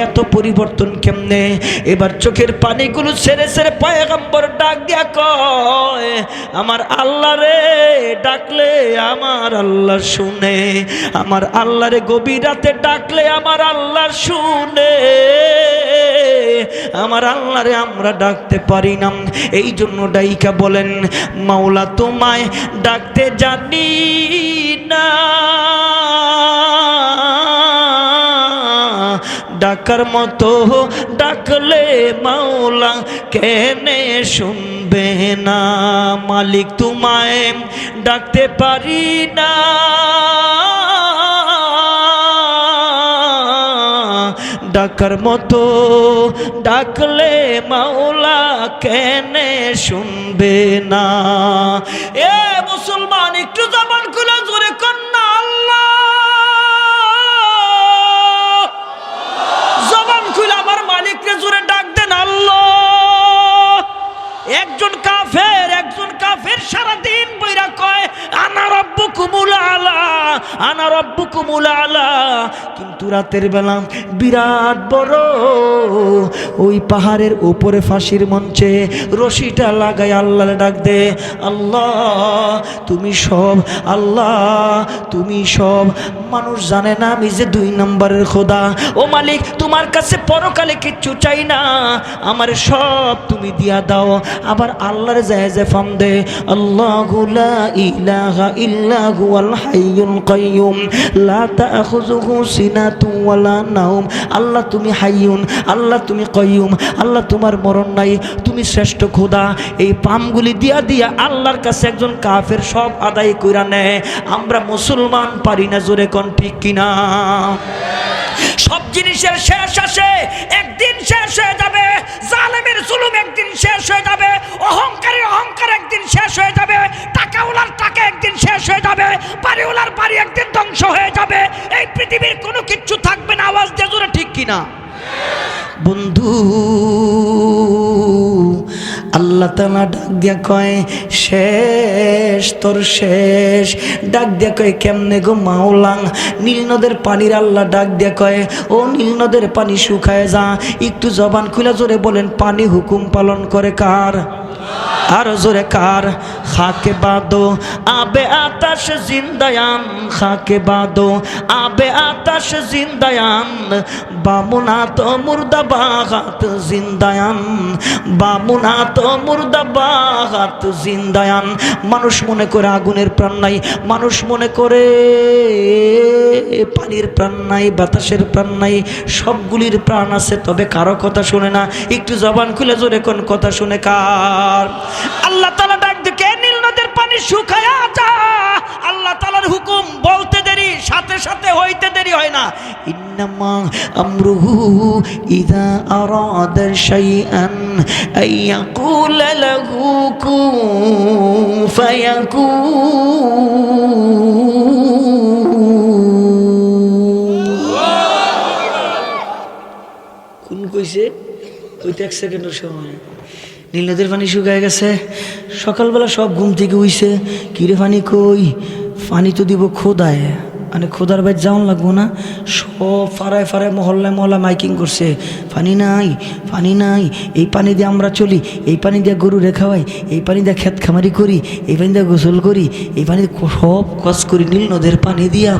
এত পরিবর্তন কেমনে? এবার চোখের পানিগুলো ছেড়ে ছেড়ে পয়গম্বর ডাক দিয়া কয়, আমার আল্লাহ রে ডাকলে আমার আল্লাহ শুনে, আমার আল্লাহ রে গভীর রাতে ডাকলে আমার আল্লাহ শুনে, আমার আল্লাহ রে আমরা ডাকতে পারি না। এই জন্য ডাইকা বলেন, মাওলা তোমায় ডাকতে জানি না, ডাকার মতো ডাকলে মাওলা কেনে শুনবে না। মালিক তোমায় ডাকতে পারি না, ডাকার মতো ডাকলে মাওলা কেনে শুনবে না। এ মুসলমান, একটু জবান খুলে জোরে কন্যা আল্লাহ, জবান খুলে আমার মালিককে জোরে ডাক দেন আল্লাহ। একজন কাফের সারাদিন বইরা কয় আনা রব্বুকুমুল আলা, আনা রব্বুকুমুল আলা, কিন্তু রাতের বেলা বিরাট বড় ওই পাহাড়ের উপরে ফাঁসির মঞ্চে রশিটা লাগায় আল্লাহর ডাক দে, আল্লাহ তুমি সব, আল্লাহ তুমি সব। মানুষ জানে না আমি যে 2 নম্বরের খোদা। ও মালিক, তোমার কাছে পরকালে কিচ্ছু চাই না, আমার সব তুমি দিয়া দাও। আবার আল্লাহর জায়েজে ফাম দে, আল্লাহু লা ইলাহা ইল্লা হুয়াল হাইয়ুল কাইয়ুম লা তাখুযুহু সিনাতুন ওয়ালা নাওম। আল্লাহ তুমি হাইয়ুন, আল্লাহ তুমি কাইয়ুম, আল্লাহ তোমার মরণ নাই, তুমি শ্রেষ্ঠ খোদা। এই পামগুলি দিয়া দিয়া আল্লাহর কাছে একজন কাফের সব আদায় কইরা নেয়। আমরা মুসলমান পারি না, জোরে কোন ঠিক কিনা? সব জিনিসের শেষ আসে, একদিন শেষ হয়ে যাবে। জালেমের জুলুম একদিন শেষ হয়ে যাবে, অহংকারের অহংকার একদিন শেষ হয়ে যাবে, টাকাওয়ালার টাকা একদিন শেষ হয়ে যাবে, বাড়িওয়ালার বাড়ি একদিন ধ্বংস হয়ে যাবে। এই পৃথিবীর কোনো কিচ্ছু থাকবে না। আওয়াজ দিয়ে জোরে ঠিক কিনা? বন্ধু, আল্লাহ তাআলা ডাক দিয়া কয়, শেষ তোর শেষ। ডাক দিয়া কয় কেমনে গো মাওলা? নীল নদের পানির আল্লাহ ডাক দিয়া কয়, ও নীল নদের পানি শুকায় যা। একটু জবান খুলে জোরে বলেন, পানি হুকুম পালন করে কার? আর জোরে কার? খাকে বাদো আবে আতাশ জিন্দায়ান, খাকে বাদো আবে আতাশ জিন্দায়ান, বামুনাত মুর্দাবাগাত জিন্দায়ান, বামুনাত মুর্দাবাগাত জিন্দায়ান। মানুষ মনে করে আগুনের প্রাণ নাই, মানুষ মনে করে পানির প্রাণ নাই, বাতাসের প্রাণ নাই, সবগুলির প্রাণ আছে, তবে কারো কথা শুনে না। একটু জবান খুলে জোরে কোন কথা শুনে কার? আল্লাহ তাআলা ডাক দিকে নীল নদের পানি শুকায়া যা। আল্লাহ তাআলার হুকুম বলতে দেরি, সাথে সাথে হইতে দেরি হয় না। ইন্নামা আমরুহু ইযা আরাদা শাইআন আইয়াকুলা লাহু কুন ফায়াকুন। কোন কইছে? কইতে 1 সেকেন্ডের সময়। নীল নদের পানি শুকায় গেছে। সকালবেলা সব ঘুম থেকে উইছে, কিরে পানি কই? পানি তো দিব খোদায়, মানে খোদার বাইর যাওয়ান লাগবো না। সব ফাড়ায় ফাড়ায় মহল্লায় মহল্লা মাইকিং করছে, পানি নাই, পানি নাই। এই পানি দিয়ে আমরা চলি, এই পানি দিয়ে গরু রেখাওয়াই, এই পানি দিয়ে ক্ষেত খামারি করি, এই পানি দিয়ে গোসল করি, এই পানি সব কাজ করি নীল নদের পানি দিয়া।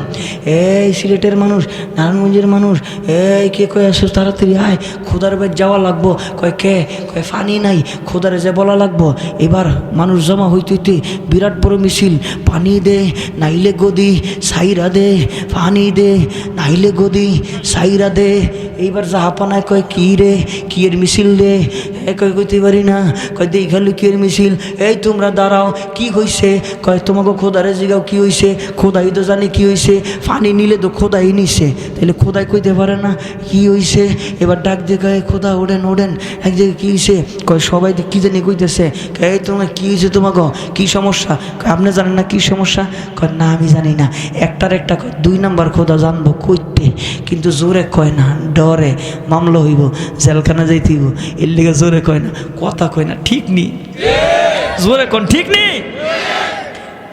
এই সিলেটের মানুষ, নারায়ণগঞ্জের মানুষ, এই কে কয়ে আসো তাড়াতাড়ি আয়, খোদার বাইর যাওয়া লাগবো। কয় কে? কয় পানি নাই, খোদারে যে বলা লাগবো। এবার মানুষ জমা হইতে হইতে বিরাট বড় মিছিল, পানি দে নাইলে গদি, সাইরা দে, পানি দে নাইলে গদি, সাইরা দে। এইবার জাহাপানায় কয় কি রে, কি এর মিছিল রে? কয় কইতে পারি না। কয় দেখালো কি এর মিছিল? এই তোমরা দাঁড়াও, কি হইছে? কয় তোমাকে খোদারে জিগাও কি হইছে? খোদাই তো জানে কি হইছে, পানি নিলে তো খোদাই নিছে, তাহলে খোদাই কইতে পারে না কি হইছে? এবার ডাক দিয়ে কয় খোদা ওঠেন ওঠেন, এক জায়গায় কী হইছে? কয় সবাই কি জানি কইতেছে। এই তোমার কি হয়েছে? তোমাকে কি সমস্যা? কয় আপনি জানেন না কি সমস্যা? কয় না আমি জানি না। একটার একটা কয় 2 নম্বর খোদা জানবো কইতে, কিন্তু জোরে কয় না, ডরে মামলা হইব, জেলখানা যাইতে হইব, এর লিগে জোরে কয় না, কথা কয় না। ঠিক নি? জোরে কোন ঠিক নি?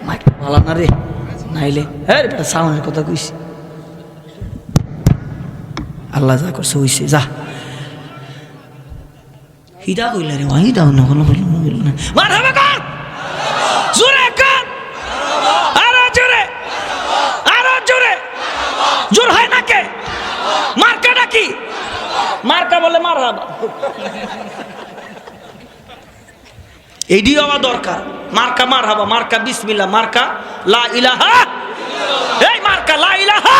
মাইকটা ভালো না রে, নাইলে হ্যাঁ সাউন্ডের কথা কইছি। আল্লাহ যা করছে হইছে, যা হিদা কইলা রে ভাই, দাও না কোনো বলল না। মারহাবা কর, জোরে কর, আরো জোরে, আরো জোরে, জোর হয় না কে? মার্কাটা কি? মার্কা বলে মারহাবা, এইটিও আমার দরকার। মার্কা মারহাবা, মার্কা বিসমিল্লাহ, মার্কা লা ইলাহা, এই মার্কা লা ইলাহা,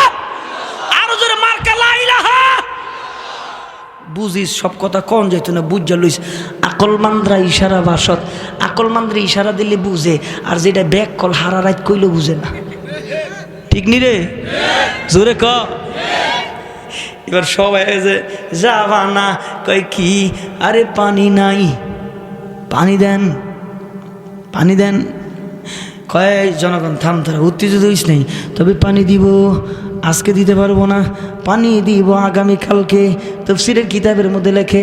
আরো জোরে মার্কা লা ইলাহা। বুঝিস সব কথা কোন যাইতো না, বুঝা লইস। আকলমান্দ্রা ইশারা ভাষত, আকলমান্দ্রা ইশারা দিলে বুঝে, আর যেটা ব্যাক কল হারা রাত কইলে বুঝে না। ঠিক নি রে? জোরে ক। এবার সবাই যে যাবা না, কয় কি? আরে পানি নাই, পানি দেন, পানি দেন। কয় জনগণ থাম, তারা উত্তেজিত হইস নাই, তবে পানি দিব, আজকে দিতে পারবো না, পানি দিব আগামীকালকে। তাফসীরের কিতাবের মধ্যে লেখে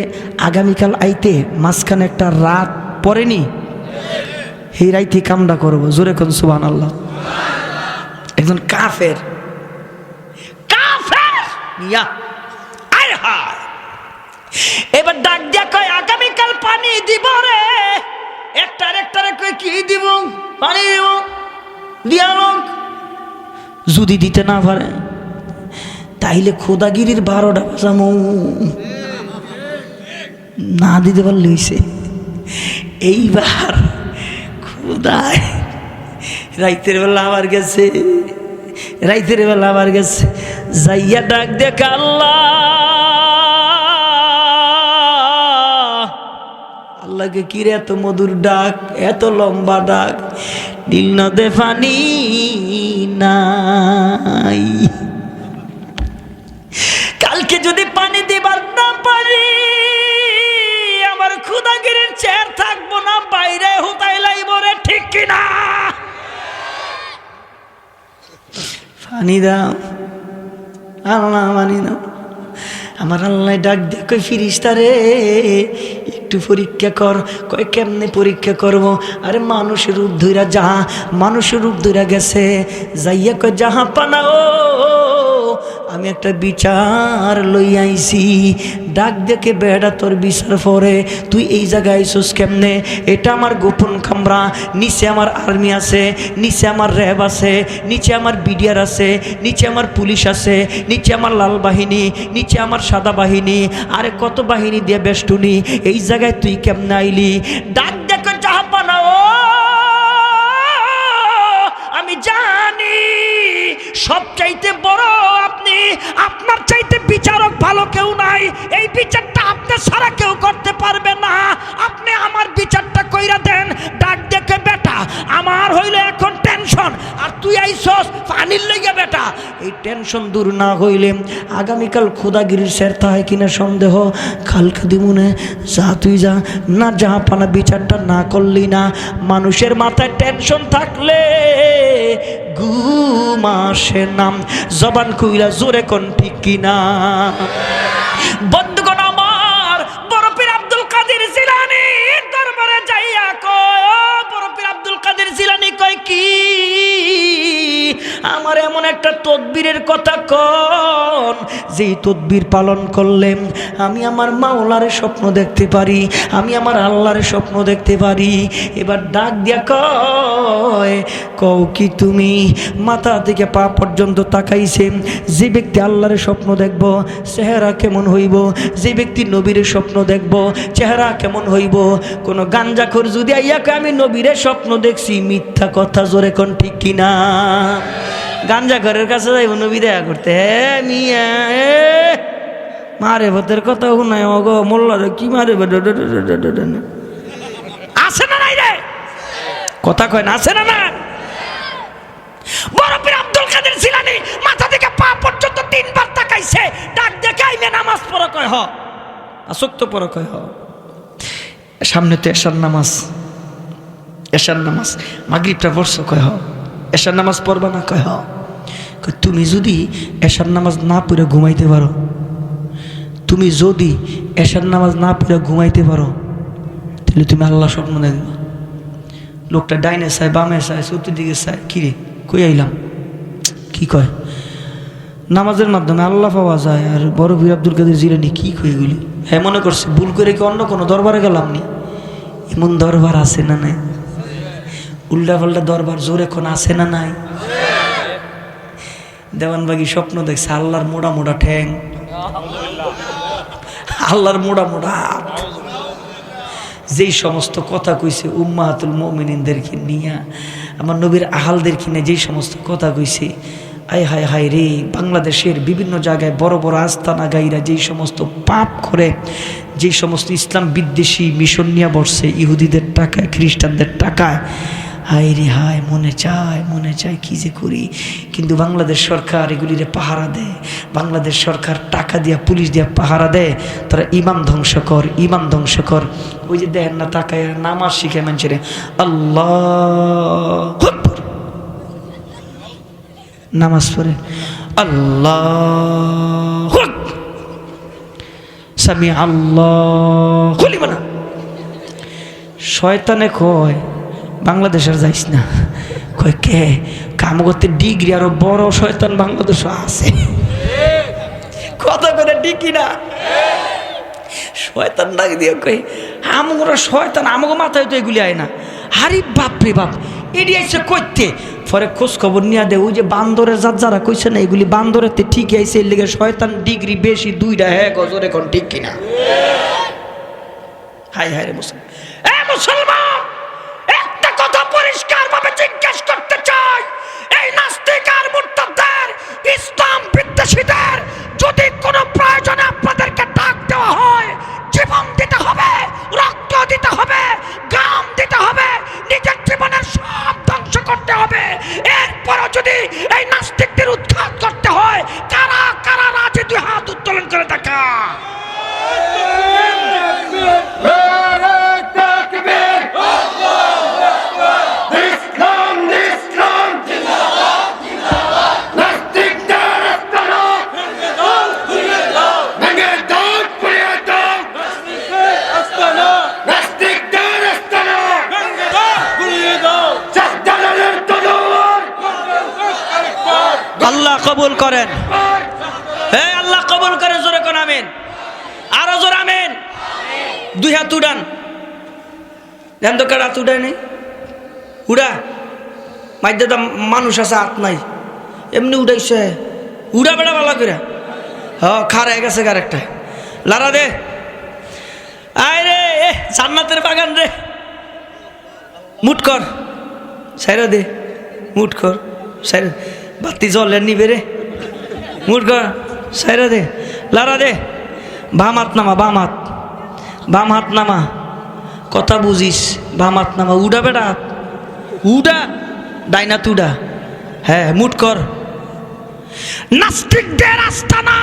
আগামীকাল আইতে মাঝখানে একটা রাত পড়েনি, এই রাইতে কামটা করবো। জোরে কোন সুবহানাল্লাহ। একজন কাফের, কাফের ইয়া আয় হায়, এবার ডাক দিয়া কয় আগামীকাল পানি দিব রে। একটারে কয় কি দিব? পানি দিব, দিয়া লোক যদি দিতে না পারে তাইলে খোদাগিরির 12টা বাজামো, না দিতে পারলে হইছে। এইবার খোদায় রাইতের বেলা আবার গেছে, রাইতের বেলা আবার গেছে, যাইয়া ডাক দেখ আল্লাহ, আল্লাহকে কিরে এত মধুর ডাক, এত লম্বা ডাক, নীল নদে পানি নাই, কালকে যদি পানি দিবার না পারি আমার খুদাগিরির চেয়ার থাকবো না, বাইরে হুতাই লাইব রে, ঠিক কিনা? পানি দাও আল্লাহ, পানি দাও। আমার আল্লাহ ডাক দিয়ে কই ফিরিস্তা রে একটু পরীক্ষা কর। কয় কেমনে পরীক্ষা করব? আরে মানুষের রূপ ধইরা যা, মানুষের রূপ ধইরা গেছে, যাইয়া কয় যাহা পানা ও আমি একটা বিচার লই আইছি। ডাক দেখে বেড়া তোর বিচার পরে তুই এই জায়গায় আইসোস কেমনে? এটা আমার গোপন কামরা, নিচে আমার আর্মি আছে, নিচে আমার র্যাব আছে, নিচে আমার বিডিআর আছে, নিচে আমার পুলিশ আছে, নিচে আমার লাল বাহিনী, নিচে আমার সাদা বাহিনী, আরে কত বাহিনী দিয়ে বেষ্টনী, এই জায়গায় তুই কেমনে আইলি? ডাক দেখে জাহাপানা ও আমি জানি সব চাইতে বড় আপনি, আপনার চাইতে বিচারক ভালো কেউ নাই, এই বিচারটা আপনি ছাড়া কেউ করতে পারবে না, আপনি আমার বিচারটা কইরা দেন। ডাক দেখে বেটা আমার হইলে এখন টেনশন, আর তুই আইসস পানির লেগে বেটা, এই টেনশন দূর না হইলে আগামীকাল খোদাগিরির সেরতা হয় কিনা সন্দেহ, কালকে দিমুনে যা তুই যা না, যা পানা বিচারটা না করলি না। মানুষের মাথায় টেনশন থাকলে ঘুম আসে না, জবান কইরা জোরে কোন ঠিক কিনা? বন্ধুগণ আমার, বড় পীর আব্দুল কাদের জিলানী দরবারে যাইয়া কয়, ও বড় পীর আব্দুল কাদের জিলানী কয় কি আমার এমন একটা তদবিরের কথা কন, যেই তদবির পালন করলে আমি আমার মাওলার স্বপ্ন দেখতে পারি, আমি আমার আল্লাহর স্বপ্ন দেখতে পারি। এবার ডাক দিয়া কয়, কও কি তুমি? মাথা থেকে পা পর্যন্ত তাকাইছে, যে ব্যক্তি আল্লাহর স্বপ্ন দেখব চেহারা কেমন হইব, যে ব্যক্তি নবীর স্বপ্ন দেখব চেহারা কেমন হইব? কোন গাঞ্জাখোর যদি আইয়াকে আমি নবীর স্বপ্ন দেখছি, মিথ্যা কথা, জোরে কোন ঠিক কিনা? গাঞ্জা ঘরের কাছে যাইব নবী দেখা করতে? হ্যাঁ মিয়া মারে ভতের কথা শুনায় অগো মোল্লারে কি মারে আছে না নাই রে? কথা কয় না, আছে না না? বড় পীর আব্দুল কাদের জিলানী মাথা থেকে পা পর্যন্ত 3 বার তাকাইছে, ডাক দেখে আইলে নামাজ পড়া কয় হ, আসক্ত পড়া কয় হ। সামনে তো এশার নামাজ, এশার নামাজ, মাগরিবটা পড়ছো কয় হ, এশার নামাজ পড়বা না কয় হ। তুমি যদি এশার নামাজ না পড়ে ঘুমাইতে পারো, তুমি যদি এশার নামাজ না পড়ে ঘুমাইতে পারো, তাহলে তুমি আল্লাহ স্বপ্ন দেখবা। লোকটা ডাইনে চায়, বামে চায়, চতুর্দিকে চায়, কিরে কই আইলাম, কি কয় নামাজের মাধ্যমে আল্লাহ পাওয়া যায়। আর বড় পীর আব্দুল কাদের জিলানী কি হয়ে গেলি, হ্যাঁ মনে করছে ভুল করে কি অন্য কোনো দরবারে গেলাম নি? এমন দরবার আছে না নাই? উল্টা পাল্টা দরবার জোরে কোন আছে না নাই? দেওয়ানবাগি স্বপ্ন দেখছে আল্লাহর মোড়া মোড়া ঠ্যাং, আল্লাহর মোড়া মোড়া হাত, যেই সমস্ত কথা কইছে উম্মাহাতুল মুমিনিনদেরকে নিয়ে, আমার নবীর আহালদেরকে নিয়ে যেই সমস্ত কথা কইছে, আয় হায় হায় রে, বাংলাদেশের বিভিন্ন জায়গায় বড় বড় আস্তানা গাইরা যেই সমস্ত পাপ করে, যেই সমস্ত ইসলাম বিদ্বেষী মিশন নিয়ে বসছে ইহুদিদের টাকায়, খ্রিস্টানদের টাকায়, হায় রে হায়, মনে চায় কি যে করি। কিন্তু বাংলাদেশ সরকার এগুলিরে পাহারা দেয়, বাংলাদেশ সরকার টাকা দিয়া পুলিশ দিয়া পাহারা দেয়, তারা ইমাম ধ্বংস কর, ইমাম ধ্বংস কর। ওই যে দেখেন না তাকায় নামাজ শিখে মানুষের আল্লাহ নামাজ পড়ে আল্লাহ সামি আল্লাহ না। শয়তানে কয় বাংলাদেশের যাইস না, কয় কে কাম করতে ডিগ্রি আরো বড় শয়তান বাংলাদেশ আছে, কথা করে ডিগ্রি না শয়তান ডাক দিয়ে কই আমরা শয়তান, আমাকে মাথায় তো এগুলি আয় না। হারি বাপরে বাপ, এটি আইসে করতে পরে খোঁজ খবর নিয়ে দে, ওই যে বান্দরের জাত যারা কইছে না এগুলি বান্দরের তে ঠিক আইসে, এর লেগে শয়তান ডিগ্রি বেশি দুইটা, হ্যাঁ গজর এখন ঠিক কিনা? হাই হাই রে মুসলমান, একটা কথা পরিষ্কার ভাবে জিজ্ঞেস করতে চাই, এই নাস্তিক আর মুরতাদদের, ইসলাম বিদ্বেষীদের যদি কোনো প্রয়োজনে আপনাদেরকে ডাক দেওয়া হয়, জীবন দিতে হবে, রক্ত দিতে হবে, গাম দিতে হবে, নিজের জীবনের সব ধ্বংস করতে হবে। এরপরও যদি এই নাস্তিকদের উৎখাত করতে হয়, কারা কারা রাজি দুই হাত উত্তোলন করে দেখা। আল্লাহ কবুল করেন, হে আল্লাহ কবুল করেন, জোরে কোন আমিন, আরো জোরে আমিন। দুই হাত উড়ান, দেন তো কার হাত উড়ায় নেই, উড়া মাইদে তো মানুষ আছে হাত নাই, এমনি উড়াইছে, উড়া বেড়া ভালো করে, খাড়া গেছে কার একটা লারা দে, আয় রে জান্নাতের বাগান রে, মুট কর সাইরা দে, মুট কর সাইরা, বাতি জলে নিবে রে, মুট কর সাইরা দে, লারা দে, বাম হাত নামা, বাম হাত, বাম হাত নামা, কথা বুঝিস, বাম হাত নামা, উডা বেড়া হাত উডা, ডাইনা তুডা, হ্যাঁ মুট কর। নাস্তিকদের আস্তানা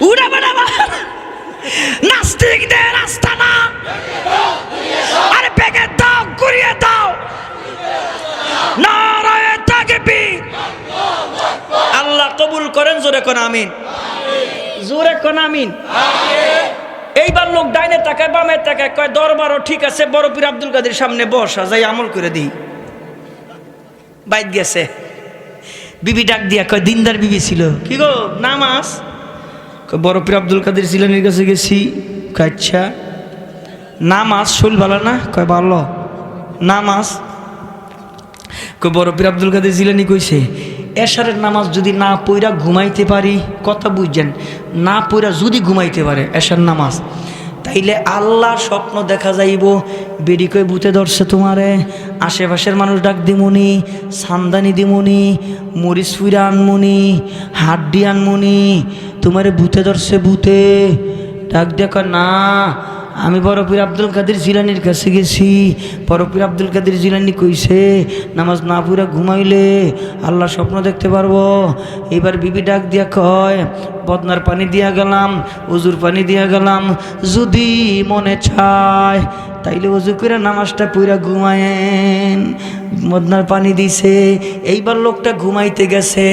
উডা বেড়া, নাস্তিকদের আস্তানা, আরে বেগে দাও, ঘুরিয়ে দাও, নারায়ে তাকবীর। আল্লাহ কবুল করেন, জোরে কোন আমিন, জোরে কোন আমিন। এইবার লোক ডাইনে তাকায় বামে তাকায়, কয় দরবারও ঠিক আছে, বড় পীর আব্দুল কাদের সামনে বসা যাই আমল করে দিই। বাইক গেছে, বিবি ডাক দিয়া কয় দিনদার বিবি ছিল, কি গো নামাজ? কয় বড় পীর আব্দুল কাদের জিলানীর কাছে গেছি। কয় আচ্ছা নামাজ শৈল ভালো না? কয় ভালো। নামাজ? কয় বড় পীর আব্দুল কাদের জিলানী কইছে এশারের নামাজ যদি না পইরা ঘুমাইতে পারি, কথা বুঝছেন, না পইরা যদি ঘুমাইতে পারে এশার নামাজ, তাইলে আল্লাহ স্বপ্ন দেখা যাইব, বেডি কই ভূতে ধরছে তোমারে, আশেপাশের মানুষ ডাক দিমুনি, সান্দানি দিমুনি, মরিচ ফুইরা আনমুনি, হাড্ডি আনমুনি, তোমারে ভূতে ধরছে, ভূতে। ডাক দেখা না, আমি বড় পীর আব্দুল কাদের জিলানীর কাছে গেছি, বড় পীর আব্দুল কাদের জিলানী কইছে নামাজ না পুরা ঘুমাইলে আল্লাহ স্বপ্ন দেখতে পারবো। এবার বিবি ডাক দিয়া কয় বদনার পানি দিয়া গেলাম, উজুর পানি দিয়া গেলাম, যদি মনে চায় তাইলে উজু করে নামাজটা পুরা ঘুমায়েন। বদনার পানি দিছে, এইবার লোকটা ঘুমাইতে গেছে,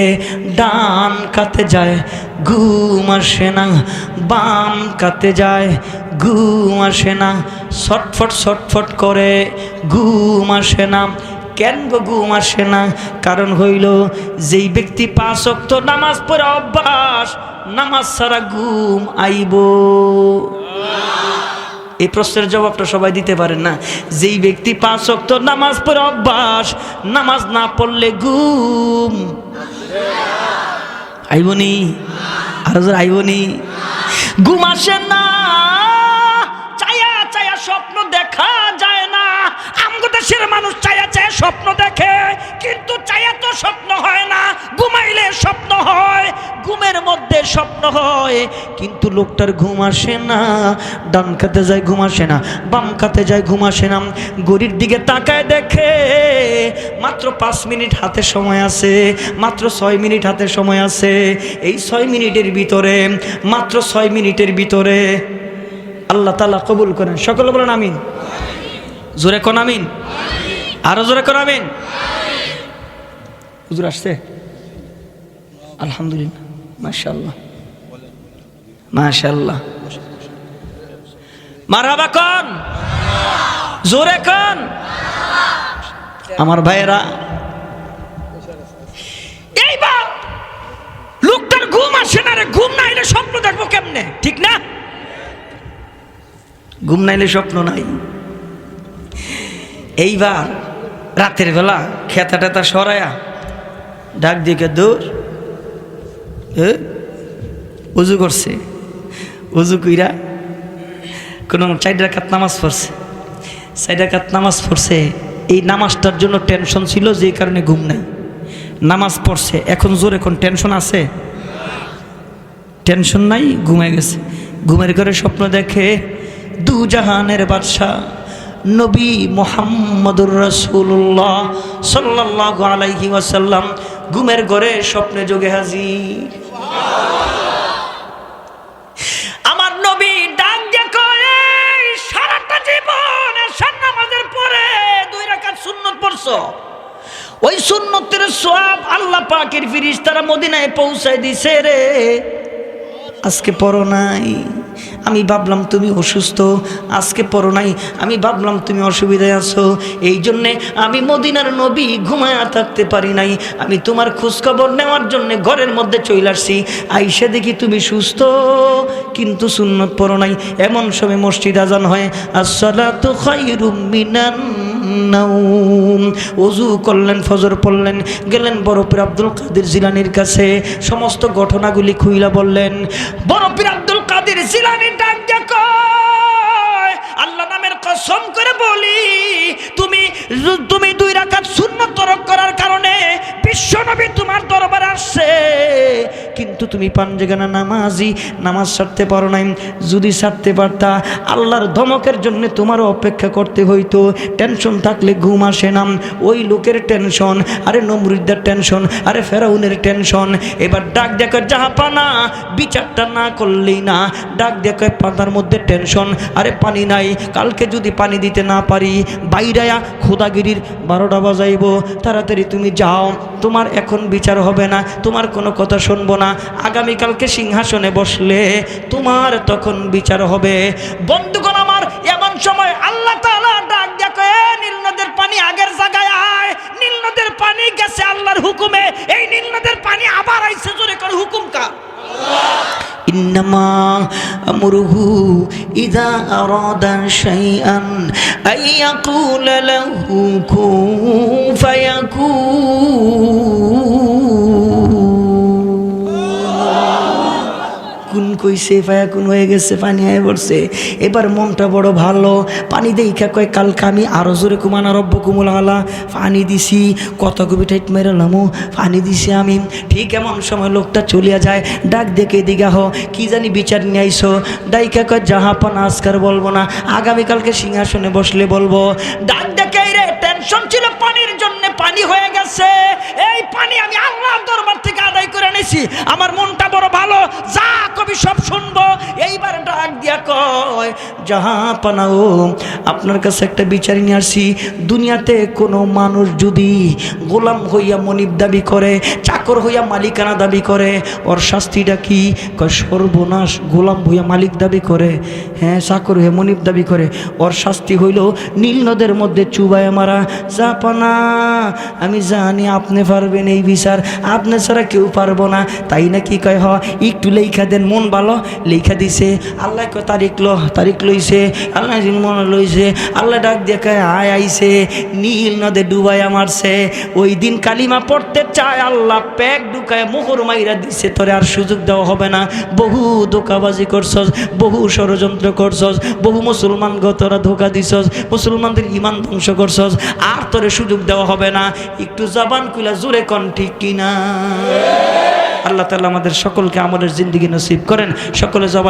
ডান কাতে যায় ঘুম আসে না, বাম কাতে যায় ঘুম আসে না, ছটফট ছটফট করে ঘুম আসে না, কেন গো ঘুম আসে না? কারণ হইল যেই ব্যক্তি 5 ওয়াক্ত নামাজ পড়ে অভ্যাস, নামাজ ছাড়া ঘুম আইব। এই প্রশ্নের জবাবটা সবাই দিতে পারেন না। যেই ব্যক্তি 5 ওয়াক্ত নামাজ পড়ে অভ্যাস, নামাজ না পড়লে ঘুম আইবনি, আর আইবনি, ঘুম আসে না। চায়া চায়া স্বপ্ন দেখা যায় না। আমগো দেশের মানুষ চায়া চায়া স্বপ্ন দেখে, কিন্তু চায়া তো স্বপ্ন হয় না, ঘুমাইলে স্বপ্ন হয়। ঘুমের মধ্যে স্বপ্ন হয়, কিন্তু লোকটার ঘুম আসে না। ডান খাতে যায় ঘুম আসে না, বাম খাতে যায় ঘুম আসে না। ঘড়ির দিকে তাকায় দেখে মাত্র 5 মিনিট হাতে সময় আছে, মাত্র 6 মিনিট হাতে সময় আছে। এই 6 মিনিটের ভিতরে, মাত্র 6 মিনিটের ভিতরে আল্লাহ তাআলা কবুল করেন। সকলে বলেন আমিন। জোরে কোন আমিন, আরো জোরে কোন আমিন। হুজুর আসছে? আলহামদুলিল্লাহ, মাশাআল্লাহ মাশাআল্লাহ। মারহাবা কোন, জোরে কোন আমার ভাইয়েরা। এইবার লোকটার ঘুম আসে না রে। ঘুম না এলে স্বপ্ন দেখবো কেমনে? ঠিক না? ঘুম নাইলে স্বপ্ন নাই। এইবার রাতের বেলা খেতা টেতা সরায়া ডাক দিকে দূর উজু করছে। উজু কইরা কোন 4 রাকাত নামাজ পড়ছে। 4 রাকাত নামাজ পড়ছে। এই নামাজটার জন্য টেনশন ছিল, যে কারণে ঘুম নাই। নামাজ পড়ছে, এখন জোরে কোন টেনশন আছে? টেনশন নাই, ঘুমায় গেছে। ঘুমের ঘরে স্বপ্ন দেখে দু জাহানের বাদশা নবী মুহাম্মদুর রাসূলুল্লাহ সাল্লাল্লাহু আলাইহি ওয়াসাল্লাম ঘুমের ঘরে স্বপ্নে যোগে হাজির। আমার নবী ডাক দিয়ে কয়, সারাটা জীবন এশার নামাজের পরে 2 রাকাত সুন্নাত পড়ছো, ওই সুন্নতের সওয়াব আল্লাহ পাকের ফেরেশতারা মদিনায় পৌঁছায় দিছে রে, আজকে পড়ো নাই। আমি ভাবলাম তুমি অসুস্থ, আজকে পড়ো নাই। আমি ভাবলাম তুমি অসুবিধায় আছো, এই জন্যে আমি মদিনার নবী ঘুমায়া থাকতে পারি নাই। আমি তোমার খোঁজখবর নেওয়ার জন্য ঘরের মধ্যে চলে আসছি। আইসা দেখি তুমি সুস্থ, কিন্তু সুন্নত পড়ো নাই। এমন সময় মসজিদ আজান হয়, আসসালাতু খায়রুম মিনান নাওম। ওযু করলেন, ফজর পড়লেন, গেলেন বড় পীর আব্দুল কাদের জিলানীর কাছে। সমস্ত ঘটনাগুলি খুইলা বললেন। বড় পীর আব্দুল কাদের জিলানী ডাক দিয়ে কয়, আল্লাহ নামের কসম করে বলি, তুমি 2 রাকাত সুন্নাত তরক করার কারণে বিশ্বনবী তোমার দরবারে আসছে, কিন্তু তুমি পাঞ্জেগানা নামাজি, নামাজ ছাড়তে পারো নাই। যদি ছাড়তে পারতা, আল্লাহর ধমকের জন্য তোমারও অপেক্ষা করতে হইতো। টেনশন থাকলে ঘুম আসে না। ওই লোকের টেনশন, আরে নমরুদের টেনশন, আরে ফেরাউনের টেনশন। এবার ডাক দেখো জাহাপানা, বিচারটা না করলেই না। ডাক দেখো পাতার মধ্যে টেনশন, আরে পানি নাই, কালকে যদি পানি দিতে না পারি বাইরায়া খোদাগিরির 12টা বাজাইব। তাড়াতাড়ি তুমি যাও, তোমার এখন বিচার হবে না, তোমার কোনো কথা শুনবো না। আগামীকালকে সিংহাসনে বসলে তোমার তখন বিচার হবে। বন্ধুগণ আমার, এমন সময় আল্লাহ তাআলা ডাক দেখে, নীল নদের পানি আগের জায়গায় আয়। নীল নদের পানি গেছে আল্লাহর হুকুমে, এই নীল নদের পানি আবার আইছে। জোরে করে হুকুম কার? ইন্নামা আমরুহু ইযা আরাদা শাইআন আইয়াকুলা লাহু কুন ফায়াকুন। কইছে ফায়াকুন হয়ে গেছে, পানি আয় পড়ছে। এবার মনটা বড় ভালো। পানি দেখা কয়, কালকে আমি আরো জোরে কুমানা রব্বকুমুল আলা পানি দিছি, কত কবি টাইট মেরালামো পানি দিছি আমি। ঠিক এমন সময় লোকটা চলিয়া যায়। ডাক দেখে দিঘা হ, কি জানি বিচার নিয়ে আইসো। ডাইকা কয়, জাহাপানা আজকার বলবো না, আগামীকালকে সিংহাসনে বসলে বলবো। ডাক দেখে রে টেনশন ছিল পানির জন্য, পানি পানি হয়ে গেছে, এই পানি আমি আল্লাহর দরবার থেকে আদায় করে নিয়েছি। আমার মনটা বড় ভালো, যা কবি সব শুনবো। এইবার ডাক দিয়া কয়, জাহাপানা ও আপনার কাছে একটা বিচার নিয়ে আসছি। দুনিয়াতে কোনো মানুষ যদি গোলাম হইয়া মনিব দাবি করে, চাকর হইয়া মালিকানা দাবি করে, ওর শাস্তিটা কি? কয় সর্বনাশ। গোলাম হইয়া মালিক দাবি করে, হ্যাঁ চাকর হইয়া মনিব দাবি করে, ওর শাস্তি হইল নীল নদের মধ্যে চুবায় মারা। জাপানা আমি জানি আপনি পারবেন এই বিচার, আপনি ছাড়া কেউ পারবো না। তাই নাকি? কয় হ, একটু লেখা দেন, মন ভালো। লেখা দিছে। আল্লাহ কয় তারিখ লইছে। আল্লাহ মনে লইছে। আল্লাহ ডাক দিয়ে কয় আয় আইছে, নীল নদে ডুবাইয়া মারছে। ওই দিন কালিমা পড়তে চায়, আল্লাহ প্যাক ঢুকায় মোহর মাইরা দিছে, তোরে আর সুযোগ দেওয়া হবে না। বহু ধোকাবাজি করছস, বহু ষড়যন্ত্র করছস, বহু মুসলমান তোরা ধোকা দিছস, মুসলমানদের ইমান ধ্বংস করছস, আর তোরে সুযোগ দেওয়া হবে না। একটু জবান খুলা জোরে কন ঠিক কিনা? আল্লাহ তাআলা আমাদের সকলকে আমলের জিন্দেগি নসিব করেন। সকলে জবান